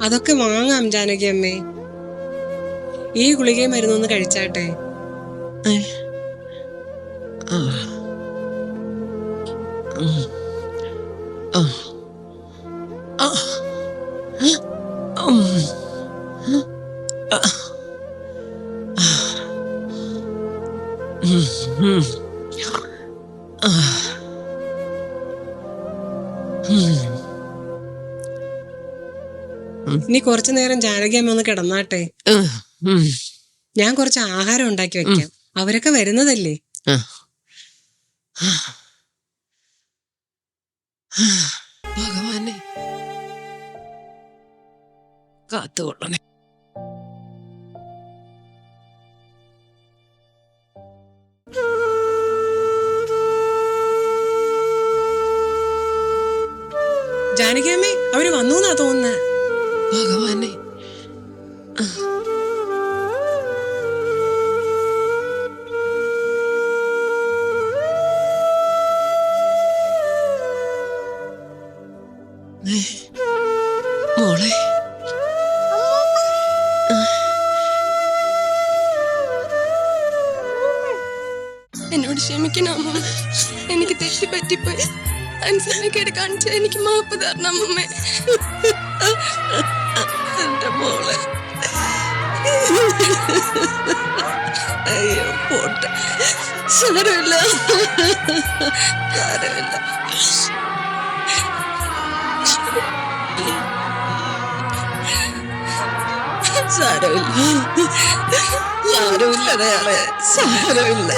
അതൊക്കെ വാങ്ങാം ജാനകി അമ്മേ. ഈ ഗുളികയും മരുന്നൊന്ന് കഴിച്ചാട്ടെ. ഇനി കുറച്ചു നേരം ജാനകി അമ്മ ഒന്ന് കിടന്നാട്ടെ. ഞാൻ കുറച്ച് ആഹാരം ഉണ്ടാക്കി വെക്കാം, അവരൊക്കെ വരുന്നതല്ലേ. ഭഗവാനെ കാത്തുകൊള്ളണേ. ജാനകി അമ്മേ, അവര് വന്നു എന്നാ തോന്നുന്നത്. ഭഗവാനെ. മോളെ, എന്നോട് ക്ഷമിക്കണം അമ്മ, എനിക്ക് തെറ്റി പറ്റിപ്പോയി. അനുസരണക്കേട് കാണിച്ച എനിക്ക് മാപ്പ് തരണം അമ്മ. എന്റെ മോളെ. അയ്യോ പോട്ടെ, സാരമില്ല സാരമില്ല. സാരമില്ല സാരമില്ല ദയാളെ, സാരമില്ല.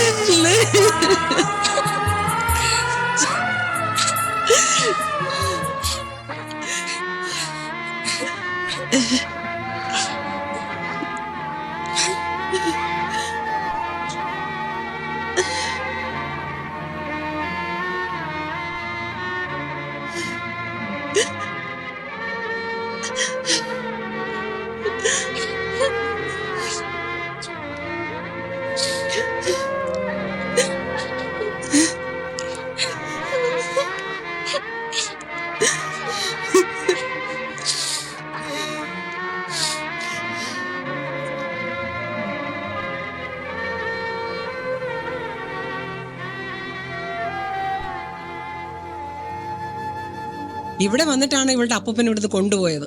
ഇവിടെ വന്നിട്ടാണ് ഇവളുടെ അപ്പൂപ്പൻ ഇവിടുന്ന് കൊണ്ടുപോയത്.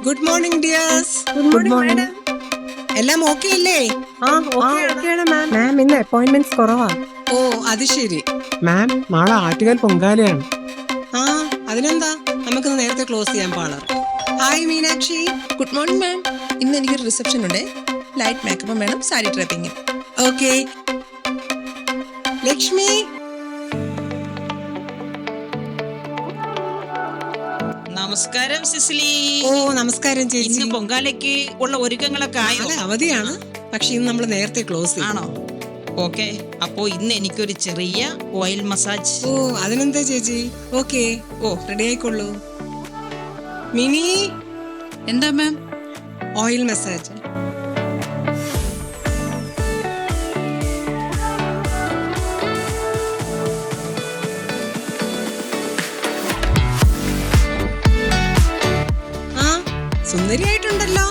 Good morning dears. Good morning. എല്ലാം ഓക്കെ അല്ലേ? മാം ഇന്ന് അപ്പോയിന്റ്മെന്റ്സ് കുറവാ. ഓ അത് ശരി. മാം നാളെ ആറ്റുകാൽ പൊങ്കാലയാണ്. ആ അതിനെന്താ, നമുക്ക് നേരത്തെ ക്ലോസ് ചെയ്യാൻ parlour. Hi Meenakshi. Good morning മാം. ഇന്ന് എനിക്കൊരു റിസപ്ഷൻ ഉണ്ട്. ലൈറ്റ് മേക്കപ്പും വേണം, സാരി ഡ്രപ്പിംഗ്. ഓക്കെ. ലക്ഷ്മി നമസ്കാരം സിസിലി. ഓ നമസ്കാരം ചേച്ചി. ഇന്ന് പൊങ്കാലയ്ക്ക് ഉള്ള ഒരുക്കങ്ങളൊക്കെ ആയോ? നാളെ അവധിയാണ്, പക്ഷെ ഇന്ന് നമ്മൾ നേരത്തെ ക്ലോസ് ചെയ്യും. ആണോ? ഓക്കെ, അപ്പോ ഇന്ന് എനിക്കൊരു ചെറിയ ഓയിൽ മസാജ്. ഓ അതിനെന്താ ചേച്ചി? ഓക്കെ, ഓ റെഡി ആയിക്കൊള്ളൂ. മിനി, എന്താ മാം? Oil massage. ആ സുന്ദരിയായിട്ടുണ്ടല്ലോ.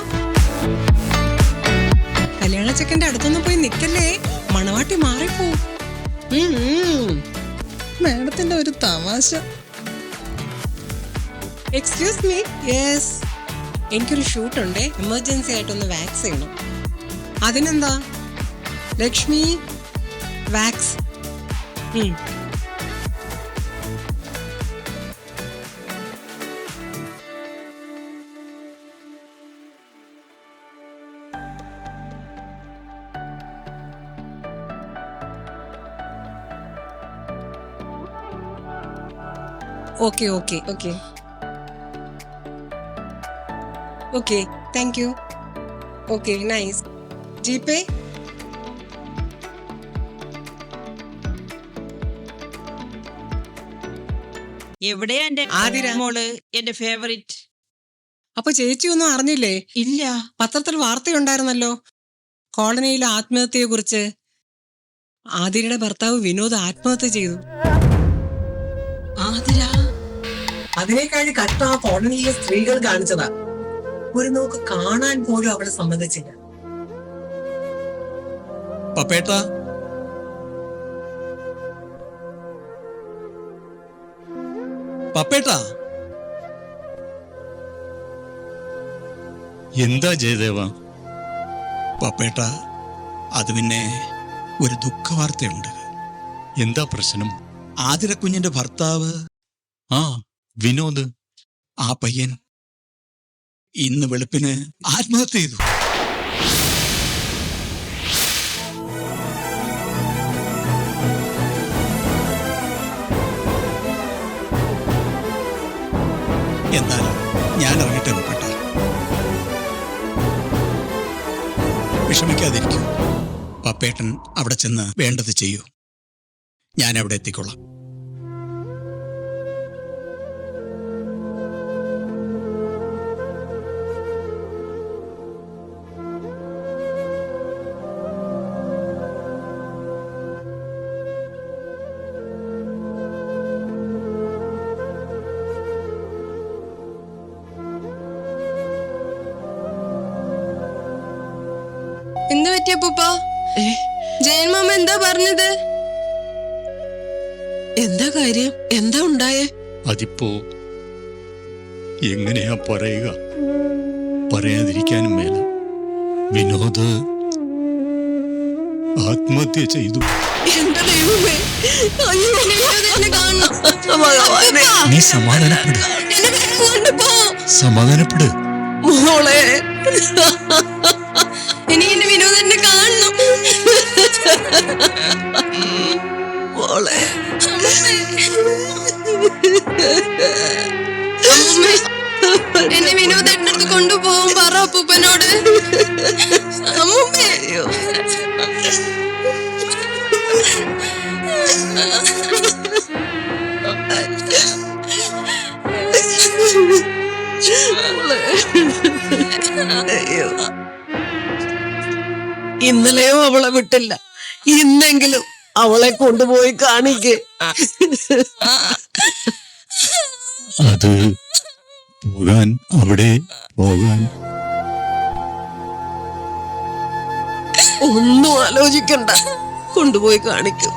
കല്യാണ ചെക്കന്റെ അടുത്തൊന്നും പോയി നിക്കല്ലേ, മണവാട്ടി മാറിപ്പോ. മാഡത്തിന്റെ ഒരു തമാശ. Excuse me. യെസ്, എനിക്കൊരു ഷൂട്ട് ഉണ്ട്, എമർജൻസി ആയിട്ടൊന്ന് വാക്സ് ചെയ്യണം. അതിനെന്താ Lakshmi, wax. Okay okay okay okay, thank you. Okay, nice. GPay? എവിടെയാ എന്റെ ആതിര മോള്, എന്റെ ഫേവറിറ്റ്? അപ്പൊ ചേച്ചി ഒന്നും അറിഞ്ഞില്ലേ? ഇല്ല. പത്രത്തിൽ വാർത്തയുണ്ടായിരുന്നല്ലോ കോളനിയിലെ ആത്മഹത്യയെ കുറിച്ച്. ആതിരയുടെ ഭർത്താവ് വിനോദ് ആത്മഹത്യ ചെയ്തു. ആതിര? അതിനേക്കാൾ കഷ്ട ആ കോളനിയിലെ സ്ത്രീകൾ കാണിച്ചതാ. ഒരു നോക്ക് കാണാൻ പോലും അവളെ സമ്മതിച്ചില്ല. പപ്പേട്ട, പപ്പേട്ട. എന്താ ജയദേവ? പപ്പേട്ട, അത് പിന്നെ ഒരു ദുഃഖവാർത്തയുണ്ട്. എന്താ പ്രശ്നം? ആതിരക്കുഞ്ഞിന്റെ ഭർത്താവ്, ആ വിനോദ്, ആ പയ്യൻ ഇന്ന് വെളുപ്പിന് ആത്മഹത്യ ചെയ്തു. എന്നാൽ ഞാൻ ഇറങ്ങട്ടെ പപ്പേട്ട. വിഷമിക്കാതിരിക്കൂ. പപ്പേട്ടൻ അവിടെ ചെന്ന് വേണ്ടത് ചെയ്യൂ. ഞാൻ അവിടെ എത്തിക്കൊള്ളാം. എന്ത് പറ്റിയ പൂപ്പ? ജയൻ മാമ എന്താ പറഞ്ഞത്? എന്താ കാര്യം? എന്താ ഉണ്ടായേ? അതിപ്പോ എങ്ങനെയാ പറയുക? പറയാതിരിക്കാനും മേല. വിനോദ് ആത്മഹത്യ ചെയ്തു. എന്റെ ദൈവമേ, അയ്യോ, എന്നെ കാണണം. ഭഗവാനെ. നീ സമാധാനപ്പെട്, എന്നെ വേഗം കൊണ്ടുപോ. സമാധാനപ്പെട് മോളെ. എനിക്ക് എന്റെ വിനോദനെ കാണണം. മോളെ. അമ്മേ, എന്നെ വിനോദേട്ടൻ്റെ അടുത്ത് കൊണ്ടുപോകും പറ അപ്പൂപ്പനോട്. അമ്മൂമ്മേ. അയ്യോ, ഇന്നലെയോ അവളെ വിട്ടില്ല, ഇന്നെങ്കിലും അവളെ കൊണ്ടുപോയി കാണിക്ക്. അത് പോകാൻ, അവിടെ പോകാൻ. ഒന്നും ആലോചിക്കണ്ട, കൊണ്ടുപോയി കാണിക്കും.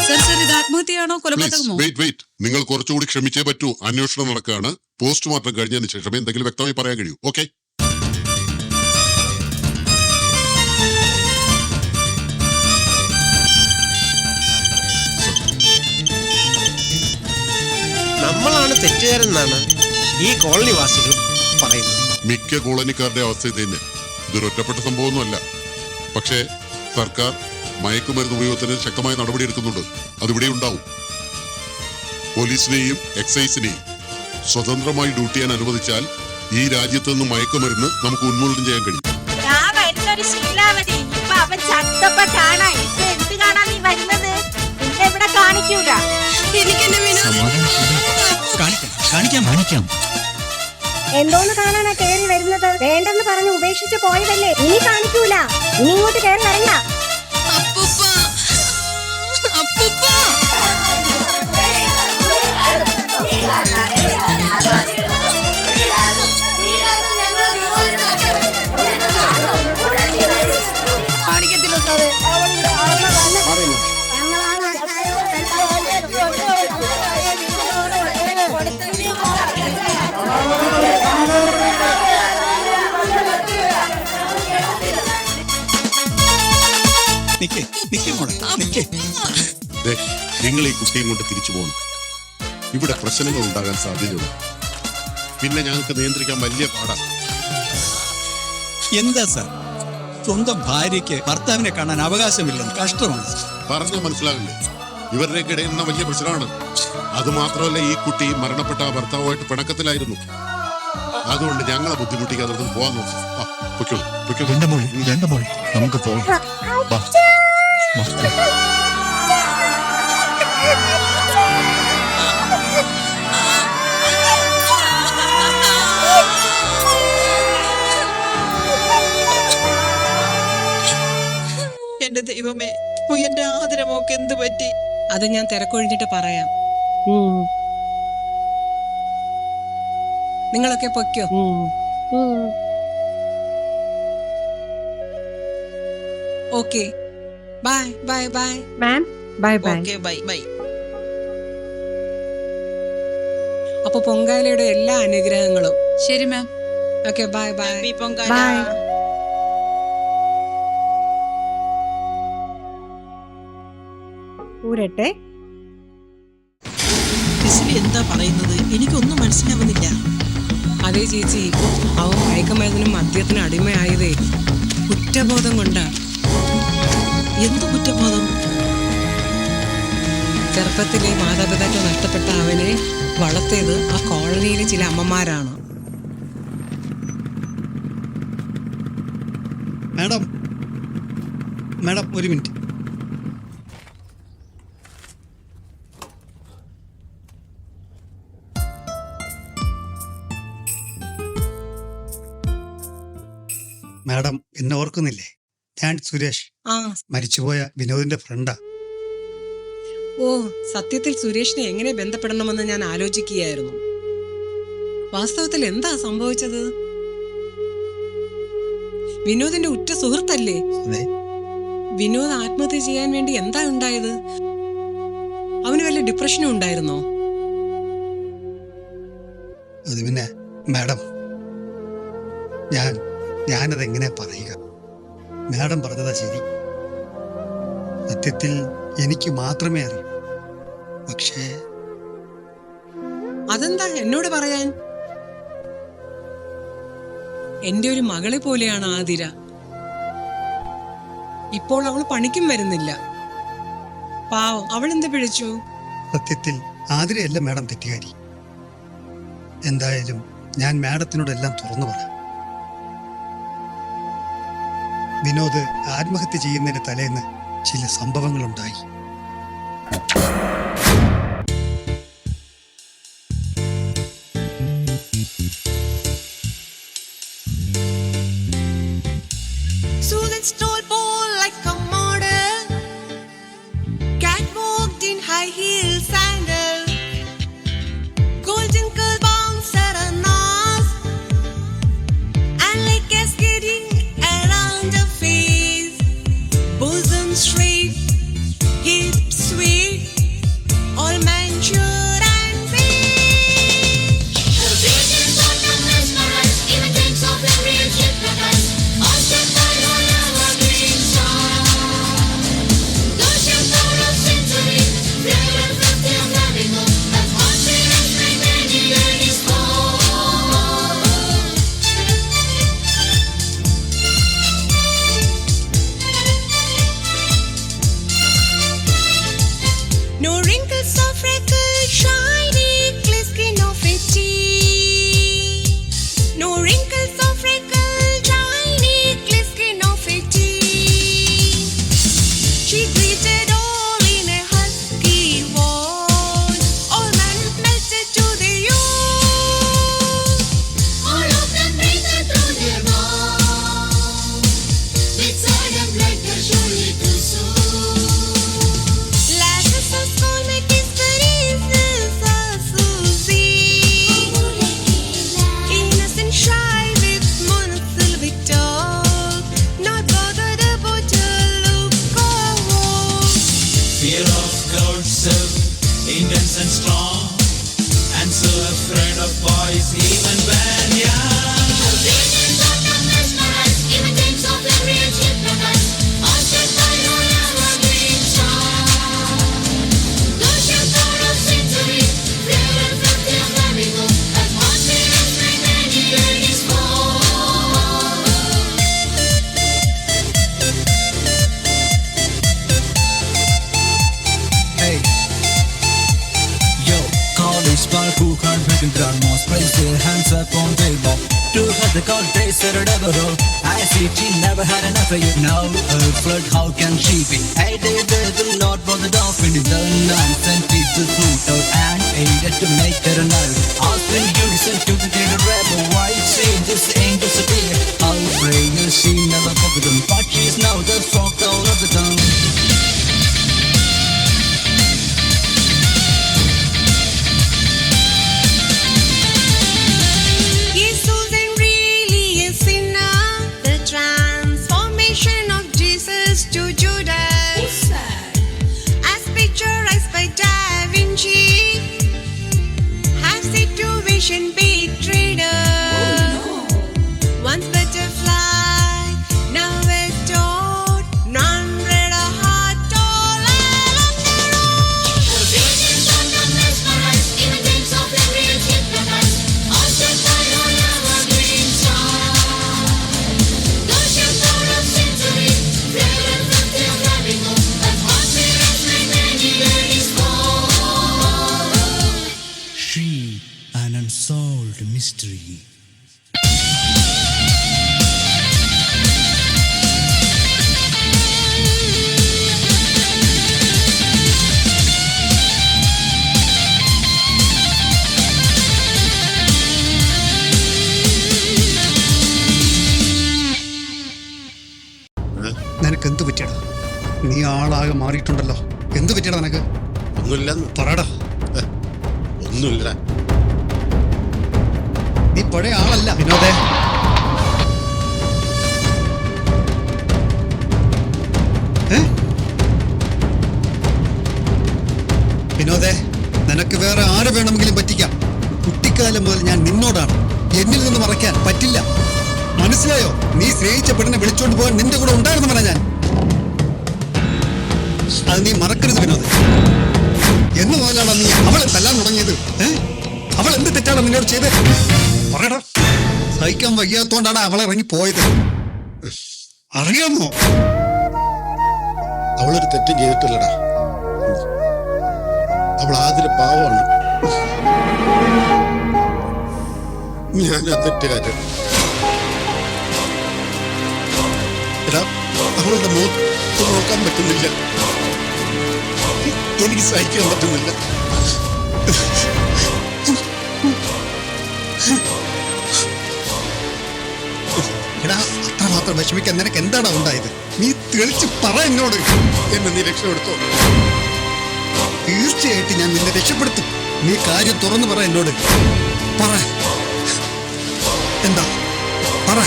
സർ, ഇത് ആത്മഹത്യയാണോ കൊലപാതകമോ? വെയിറ്റ് നിങ്ങൾ കുറച്ചുകൂടി ക്ഷമിച്ചേ പറ്റൂ. അന്വേഷണം നടക്കുകയാണ്. പോസ്റ്റ്മോർട്ടം കഴിഞ്ഞതിന് ശേഷമേ എന്തെങ്കിലും വ്യക്തമായി പറയാൻ കഴിയൂ. ഓക്കെ? നമ്മളാണ് തെറ്റുകാരെന്നാണ് ഈ കോളനി വാസികൾ പറയുന്നത്. മിക്ക കോളനിക്കാരുടെ അവസ്ഥ ഇത് തന്നെ. ഇതൊരു ഒറ്റപ്പെട്ട സംഭവമൊന്നുമല്ല. പക്ഷേ സർക്കാർ മയക്കുമരുന്ന് ഉപയോഗത്തിന് ശക്തമായ നടപടി എടുക്കുന്നുണ്ട്. അതിവിടെ ഉണ്ടാവും. പോലീസിനെയും എക്സൈസിനെയും സ്വതന്ത്രമായി ഡ്യൂട്ടി ചെയ്യാൻ അനുവദിച്ചാൽ ഈ രാജ്യത്ത് നിന്ന് മയക്കുമരുന്ന് നമുക്ക് ഉന്മൂലനം ചെയ്യാൻ കഴിയും. എന്തോന്ന് കാണാനാ കേറി വരുന്നത്? വേണ്ടെന്ന് പറഞ്ഞ് ഉപേക്ഷിച്ച് പോയതല്ലേ, ഇനി കാണിക്കൂല. ഇനി ഇങ്ങോട്ട് കേറി വരണ്ട. നിങ്ങൾ ഈ കുട്ടിയും കൊണ്ട് തിരിച്ചു പോകണം. ഇവിടെ പ്രശ്നങ്ങൾ ഉണ്ടാകാൻ സാധ്യതയുണ്ട്. പിന്നെ ഞങ്ങൾക്ക് നിയന്ത്രിക്കാൻ വലിയ പാടാണ്. എന്താ സാർ, സ്വന്തം ഭാര്യയ്ക്ക് ഭർത്താവിനെ കാണാൻ അവകാശമില്ലെന്ന് കഷ്ടമാണ്. പറഞ്ഞാൽ മനസ്സിലാകില്ലേ? ഇവരുടെയൊക്കെ ഇടയിൽ നിന്ന് വലിയ പ്രശ്നമാണ്. അതുമാത്രമല്ല, ഈ കുട്ടി മരണപ്പെട്ട ആ ഭർത്താവുമായിട്ട് പിണക്കത്തിലായിരുന്നു. അതുകൊണ്ട് ഞങ്ങളെ ബുദ്ധിമുട്ടിക്കാതെ പോവാൻ നോക്കും. നമുക്ക് പോകാം. എന്റെ ദൈവമേ, എന്റെ ആദരമൊക്കെ എന്ത് പറ്റി? അത് ഞാൻ തിരക്കൊഴിഞ്ഞിട്ട് പറയാം. നിങ്ങളൊക്കെ പൊയ്ക്കോ. Okay, bye bye bye ma'am. Bye bye. Okay, bye bye. അപ്പൊ പൊങ്കാലയുടെ എല്ലാ അനുഗ്രഹങ്ങളും. ശരി ma'am. Okay, bye bye. Pongala. ഊരട്ടെ. എന്താ പറയുന്നത്? എനിക്കൊന്നും മനസ്സിലാവുന്നില്ല. അതേ ചേച്ചി, അവൻ മയക്കുമരുന്നിനും മദ്യത്തിനും അടിമയായതേ കുറ്റബോധം കൊണ്ടാണ്. എന്ത് കുറ്റബോധം? ചെറുപ്പത്തിലെ മാതാപിതാക്കൾ നഷ്ടപ്പെട്ട അവനെ വളർത്തിയത് ആ കോളനിയിലെ ചില അമ്മമാരാണ്. മാഡം ഒരു മിനിറ്റ്. മാഡം എന്നെ ഓർക്കുന്നില്ലേ? ഞാൻ സുരേഷ്, മരിച്ചുപോയ വിനോദിന്റെ ഫ്രണ്ടാ. ഓ, സത്യത്തിൽ സുരേഷിനെ എങ്ങനെ ബന്ധപ്പെടണമെന്ന് ഞാൻ ആലോചിക്കുകയായിരുന്നു. വാസ്തവത്തിൽ എന്താ സംഭവിച്ചത്? വിനോദിന്റെ ഉറ്റ സുഹൃത്തല്ലേ? വിനോദ് ആത്മഹത്യ ചെയ്യാൻ വേണ്ടി എന്താ ഉണ്ടായത്? അവന് വല്ല ഡിപ്രഷനും ഉണ്ടായിരുന്നോ? അത് പിന്നെ മാഡം, ഞാനതെങ്ങനെ പറയുക? മാഡം പറഞ്ഞതാ ശരി. സത്യത്തിൽ എനിക്ക് മാത്രമേ അറിയൂ. പക്ഷേ അതെന്താ എന്നോട് പറയാൻ? എന്റെ ഒരു മകളെ പോലെയാണ് ആതിര. ഇപ്പോൾ അവൾ പണിക്കും വരുന്നില്ല. പാവം, അവൾ എന്ത് പിഴച്ചു? സത്യത്തിൽ ആതിരയല്ല മാഡം തെറ്റുകാരി. എന്തായാലും ഞാൻ മാഡത്തിനോടെല്ലാം തുറന്നു പറയാം. വിനോദ് ആത്മഹത്യ ചെയ്യുന്നതിന് തലേന്ന് ചില സംഭവങ്ങളുണ്ടായി. Susan stole ball like a model. Cat walked in high heel sandal. Golden curl bouncer and nose, and like a skating around her face. Bosom straight, hips sweet, the cold days that are never old. I see she never had enough of you. Now a flirt, how can she be? Hey, the Lord for the dolphin. The nonsense people fruit out and aided to make her a null. Austin unison to the data rebel. White sages ain't disappear. How prayer she never forgot them. But she's now the frog down of the town. Is Susan really a sinner? The transformation of Jesus to Judas, as picturized by Da Vinci, has situation betrayed her. Once butterfly, now a toad, none read a heart all along the road. She, an unsolved mystery. നിനക്ക് എന്ത് പറ്റിയടാ? നീ ആളാകെ മാറിയിട്ടുണ്ടല്ലോ. എന്ത് പറ്റിയടാ നിനക്ക്? ഒന്നുമില്ല. പറയടാ. ഒന്നുമില്ല. നീ പഴയ ആളല്ല വിനോദേ. വിനോദേ, നിനക്ക് വേറെ ആരെ വേണമെങ്കിലും പറ്റിക്കാം. കുട്ടിക്കാലം മുതൽ ഞാൻ നിന്നോടാണ്. എന്നിൽ നിന്ന് മറയ്ക്കാൻ പറ്റില്ല. മനസ്സിലായോ? നീ സ്നേഹിച്ച പെണ്ണിനെ വിളിച്ചോണ്ട് പോകാൻ നിന്റെ കൂടെ ഉണ്ടായിരുന്നവനാ ഞാൻ. അത് നീ മറക്കരുത് വിനോദ്. എന്ന് മുതലാണ് നീ അവളെ തല്ലാൻ തുടങ്ങിയത്? അവൾ എന്ത് തെറ്റാണ് നിന്നോട് ചെയ്തത്? പറയടാ. സഹിക്കാൻ വയ്യാത്തോണ്ടാണ് അവളെ ഇറങ്ങി പോയത്. അറിയാമോ? അവളൊരു തെറ്റും ചെയ്തിട്ടില്ലടാ. അവൾ ആതിര പാവമാണ്. ഞാൻ ആ തെറ്റുകാരൻ. അവളുടെ മുഖത്ത് നോക്കാൻ പറ്റുന്നില്ല. എനിക്ക് സഹിക്കാൻ പറ്റുന്നില്ല. എടാ, അത്രമാത്രം വിഷമിക്കാൻ നിനക്ക് എന്താടാ ഉണ്ടായത്? നീ തെളിച്ച് പറ എന്നോട്. എന്നെ നീ രക്ഷപ്പെടുത്തോ? തീർച്ചയായിട്ടും ഞാൻ നിന്നെ രക്ഷപ്പെടുത്തും. നീ കാര്യം തുറന്നു പറ എന്നോട്. പറ. എന്താ? പറ.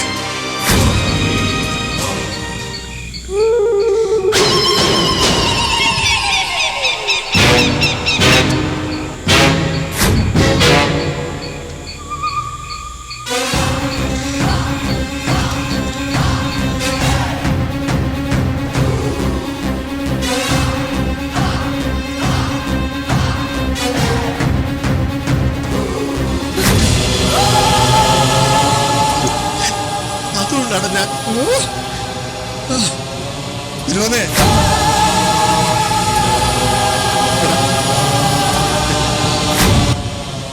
അതുകൊണ്ടാണ് ഞാൻ വിനോദേ,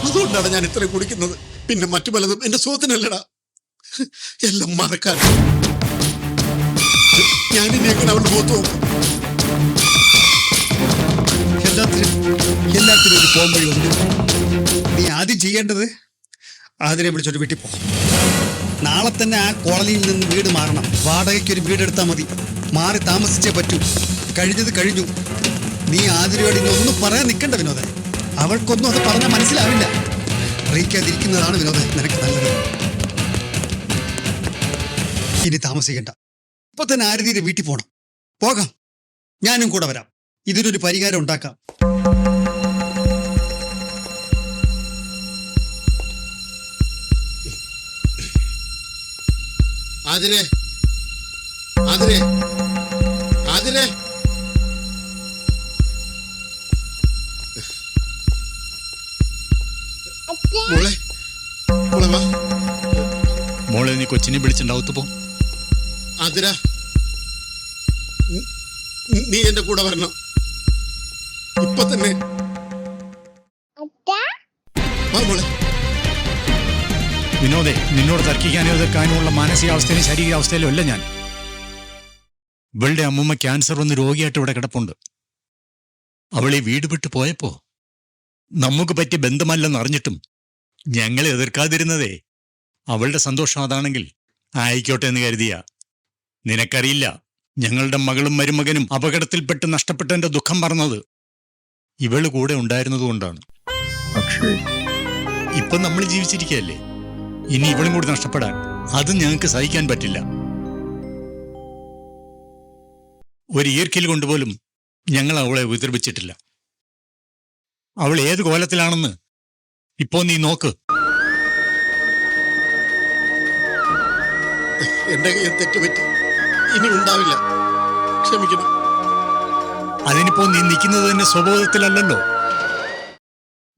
അതുകൊണ്ടാണ് ഞാൻ ഇത്രയും കുടിക്കുന്നത്. പിന്നെ മറ്റു പലതും എന്റെ സുഖത്തിനല്ലടാ. എല്ലാം മറക്കാൻ ഞാനിനി എങ്ങനെ അവളുടെ മുഖത്ത് നോക്കും? എല്ലാത്തിനും ഒരു പോംവഴിയുണ്ട്. നീ ആദ്യം ചെയ്യേണ്ടത് അതിനെ വിളിച്ചൊരു വീട്ടിൽ പോ. നാളെ തന്നെ ആ കോളനിയിൽ നിന്ന് വീട് മാറണം. വാടകയ്ക്കൊരു വീടെടുത്താൽ മതി. മാറി താമസിച്ചേ പറ്റൂ. കഴിഞ്ഞത് കഴിഞ്ഞു. നീ ആതിരയോട് ഇനി ഒന്നും പറയാൻ നിൽക്കണ്ട വിനോദൻ. അവൾക്കൊന്നും അത് പറഞ്ഞാൽ മനസ്സിലാവില്ല. അറിയിക്കാതിരിക്കുന്നതാണ് വിനോദൻ നിനക്ക് നല്ലത്. ഇനി താമസിക്കണ്ട. ഇപ്പൊ തന്നെ ആരതിയുടെ വീട്ടിൽ പോകണം. പോകാം. ഞാനും കൂടെ വരാം. ഇതിനൊരു പരിഹാരം ഉണ്ടാക്കാം. ആതിരെ, ആതിരെ, ആതിരെ. മോളെ, മോളെ വാ. മോളെ നീ കൊച്ചിനെ വിളിച്ചിട്ടുണ്ടാവത്ത് പോ. ആതിര, നീ എന്റെ കൂടെ വരണം. ഇപ്പൊ തന്നെ വാ മോളെ. വിനോദേ, നിന്നോട് തർക്കിക്കാനോ എതിർക്കാനോ ഉള്ള മാനസികാവസ്ഥയിലും ശാരീരികാവസ്ഥയിലും അല്ല ഞാൻ. ഇവളുടെ അമ്മൂമ്മ ക്യാൻസർ വന്ന് രോഗിയായിട്ട് ഇവിടെ കിടപ്പുണ്ട്. അവൾ ഈ വീട് വിട്ടു പോയപ്പോ നമുക്ക് പറ്റിയ ബന്ധമല്ലെന്ന് അറിഞ്ഞിട്ടും ഞങ്ങളെ എതിർക്കാതിരുന്നതേ അവളുടെ സന്തോഷം അതാണെങ്കിൽ ആയിക്കോട്ടെ എന്ന് കരുതിയ. നിനക്കറിയില്ല, ഞങ്ങളുടെ മകളും മരുമകനും അപകടത്തിൽപ്പെട്ട് നഷ്ടപ്പെട്ടതിന്റെ ദുഃഖം പറഞ്ഞത് ഇവള് കൂടെ ഉണ്ടായിരുന്നതുകൊണ്ടാണ്. ഇപ്പൊ നമ്മൾ ജീവിച്ചിരിക്കുകയല്ലേ, ഇനി ഇവളും കൂടി നഷ്ടപ്പെടാൻ അതും ഞങ്ങൾക്ക് സഹിക്കാൻ പറ്റില്ല. ഒരു ഈർക്കിൽ കൊണ്ടുപോലും ഞങ്ങൾ അവളെ ഉപദ്രവിച്ചിട്ടില്ല. അവൾ ഏത് കോലത്തിലാണെന്ന് ഇപ്പോ നീ നോക്ക്. എന്റെ കയ്യിൽ തെറ്റുപറ്റി, ഇനി ഉണ്ടാവില്ല, ക്ഷമിക്കണം. അതിനിപ്പോ നീ നിൽക്കുന്നത് തന്നെ സ്വബോധത്തിലല്ലല്ലോ.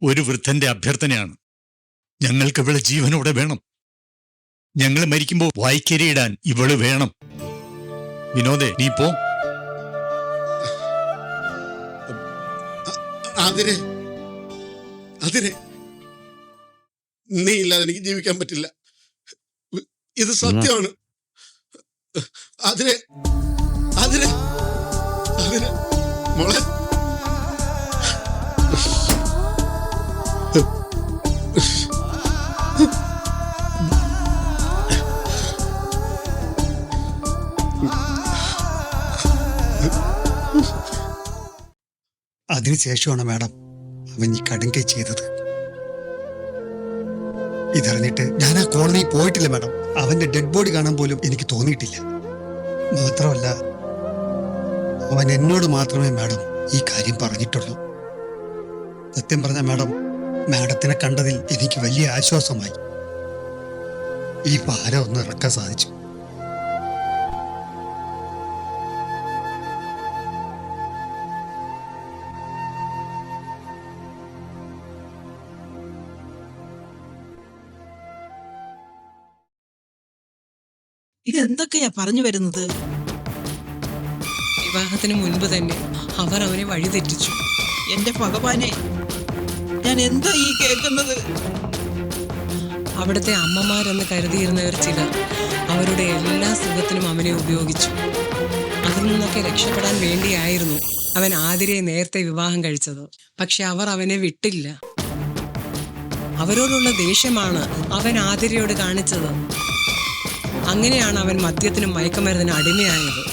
ഒരു വൃദ്ധന്റെ അഭ്യർത്ഥനയാണ്, ഞങ്ങൾക്ക് ഇവളെ ജീവനോടെ വേണം. ഞങ്ങൾ മരിക്കുമ്പോൾ വായ്ക്കരിയിടാൻ ഇവള് വേണം. വിനോദേ, നീ പോ. അതിരെ നീ ഇല്ലാതെ എനിക്ക് ജീവിക്കാൻ പറ്റില്ല. ഇത് സത്യമാണ്. അതിരെ മോളെ, അതിനുശേഷമാണ് മാഡം അവൻ ഈ കടുങ്കൈ ചെയ്തത്. ഇതറിഞ്ഞിട്ട് ഞാൻ ആ കോളനിയിൽ പോയിട്ടില്ല മാഡം. അവന്റെ ഡെഡ് ബോഡി കാണാൻ പോലും എനിക്ക് തോന്നിയിട്ടില്ല. മാത്രമല്ല, അവൻ എന്നോട് മാത്രമേ മാഡം ഈ കാര്യം പറഞ്ഞിട്ടുള്ളൂ. സത്യം പറഞ്ഞ മാഡം, മാഡത്തിനെ കണ്ടതിൽ എനിക്ക് വലിയ ആശ്വാസമായി. ഈ ഭാരം ഒന്ന് ഇറക്കാൻ സാധിച്ചു. ഇതെന്തൊക്കെയാ പറഞ്ഞു വരുന്നത്? വിവാഹത്തിന് മുൻപ് തന്നെ അവർ അവനെ വഴിതെറ്റിച്ചു. എന്റെ ഭഗവാനെ, ഞാൻ എന്താ ഈ കേൾക്കുന്നത്? അവിടുത്തെ അമ്മമാരെന്ന് കരുതിയിരുന്നവർ ചിലർ അവരുടെ എല്ലാ സുഖത്തിനും അവനെ ഉപയോഗിച്ചു. അതിൽ നിന്നൊക്കെ രക്ഷപ്പെടാൻ വേണ്ടിയായിരുന്നു അവൻ ആതിരയെ നേരത്തെ വിവാഹം കഴിച്ചത്. പക്ഷെ അവർ അവനെ വിട്ടില്ല. അവരോടുള്ള ദേഷ്യമാണ് അവൻ ആതിരയോട് കാണിച്ചത്. അങ്ങനെയാണ് അവൻ മദ്യത്തിനും മയക്കുമരുന്നിനും അടിമയായത്.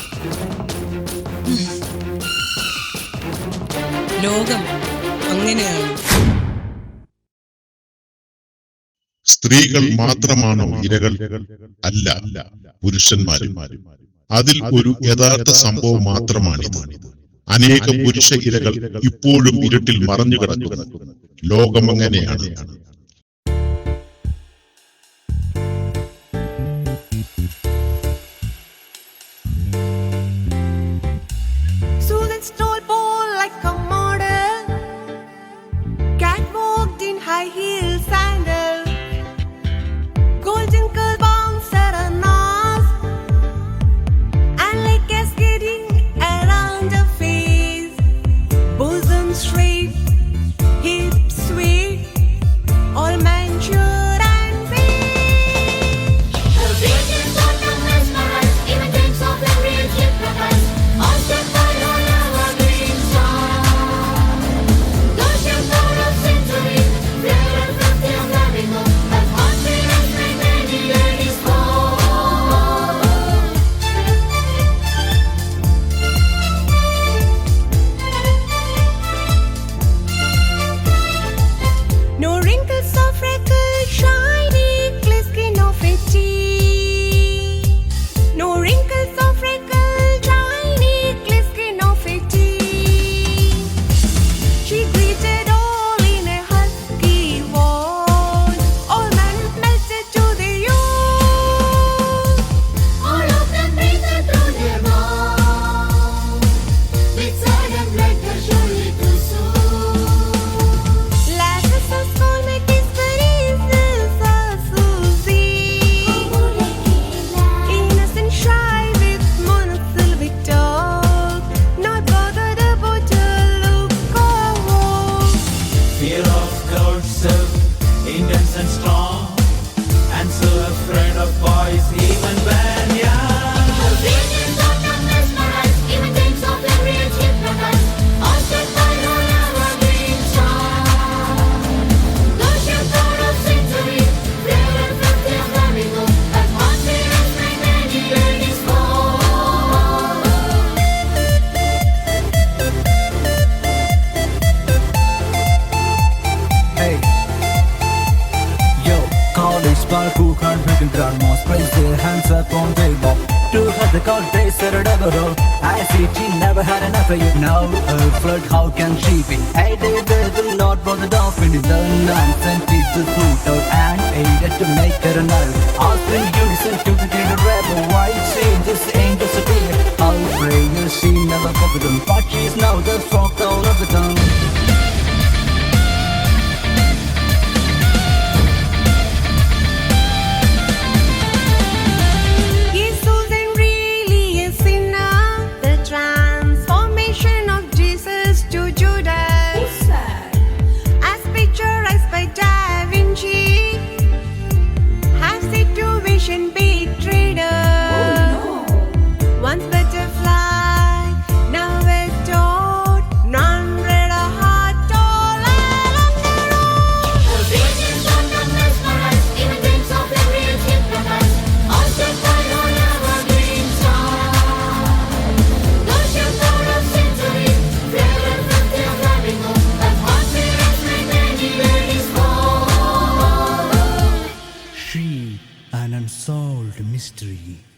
ലോകം അങ്ങനെയാണ്. സ്ത്രീകൾ മാത്രമാണോ ഇരകൾ? അല്ല, പുരുഷന്മാരും. അതിൽ ഒരു യഥാർത്ഥ സംഭവം മാത്രമാണിത്. അനേകം പുരുഷ ഇരകൾ ഇപ്പോഴും ഇരുട്ടിൽ മറഞ്ഞു കിടക്കുന്നു. ലോകം അങ്ങനെയാണ്. Susan stole ball like a model. Cat walked in high heel sandals. Golden curl bouncer and nose, and like cascading around her face. Bosom straight, hips sweet, raise their hands up on table. To her the cold they said a double roll. I see she never had enough of you. Now a flood, how can she be? Hey, they do not bother dolphin in the nonsense. Teach the fruit out and aided to make her a null. Ask in unison to the greater rebel. Why changes angels appear? How prayer she never covered them. But she's now the frog down of the tongue. An unsolved mystery.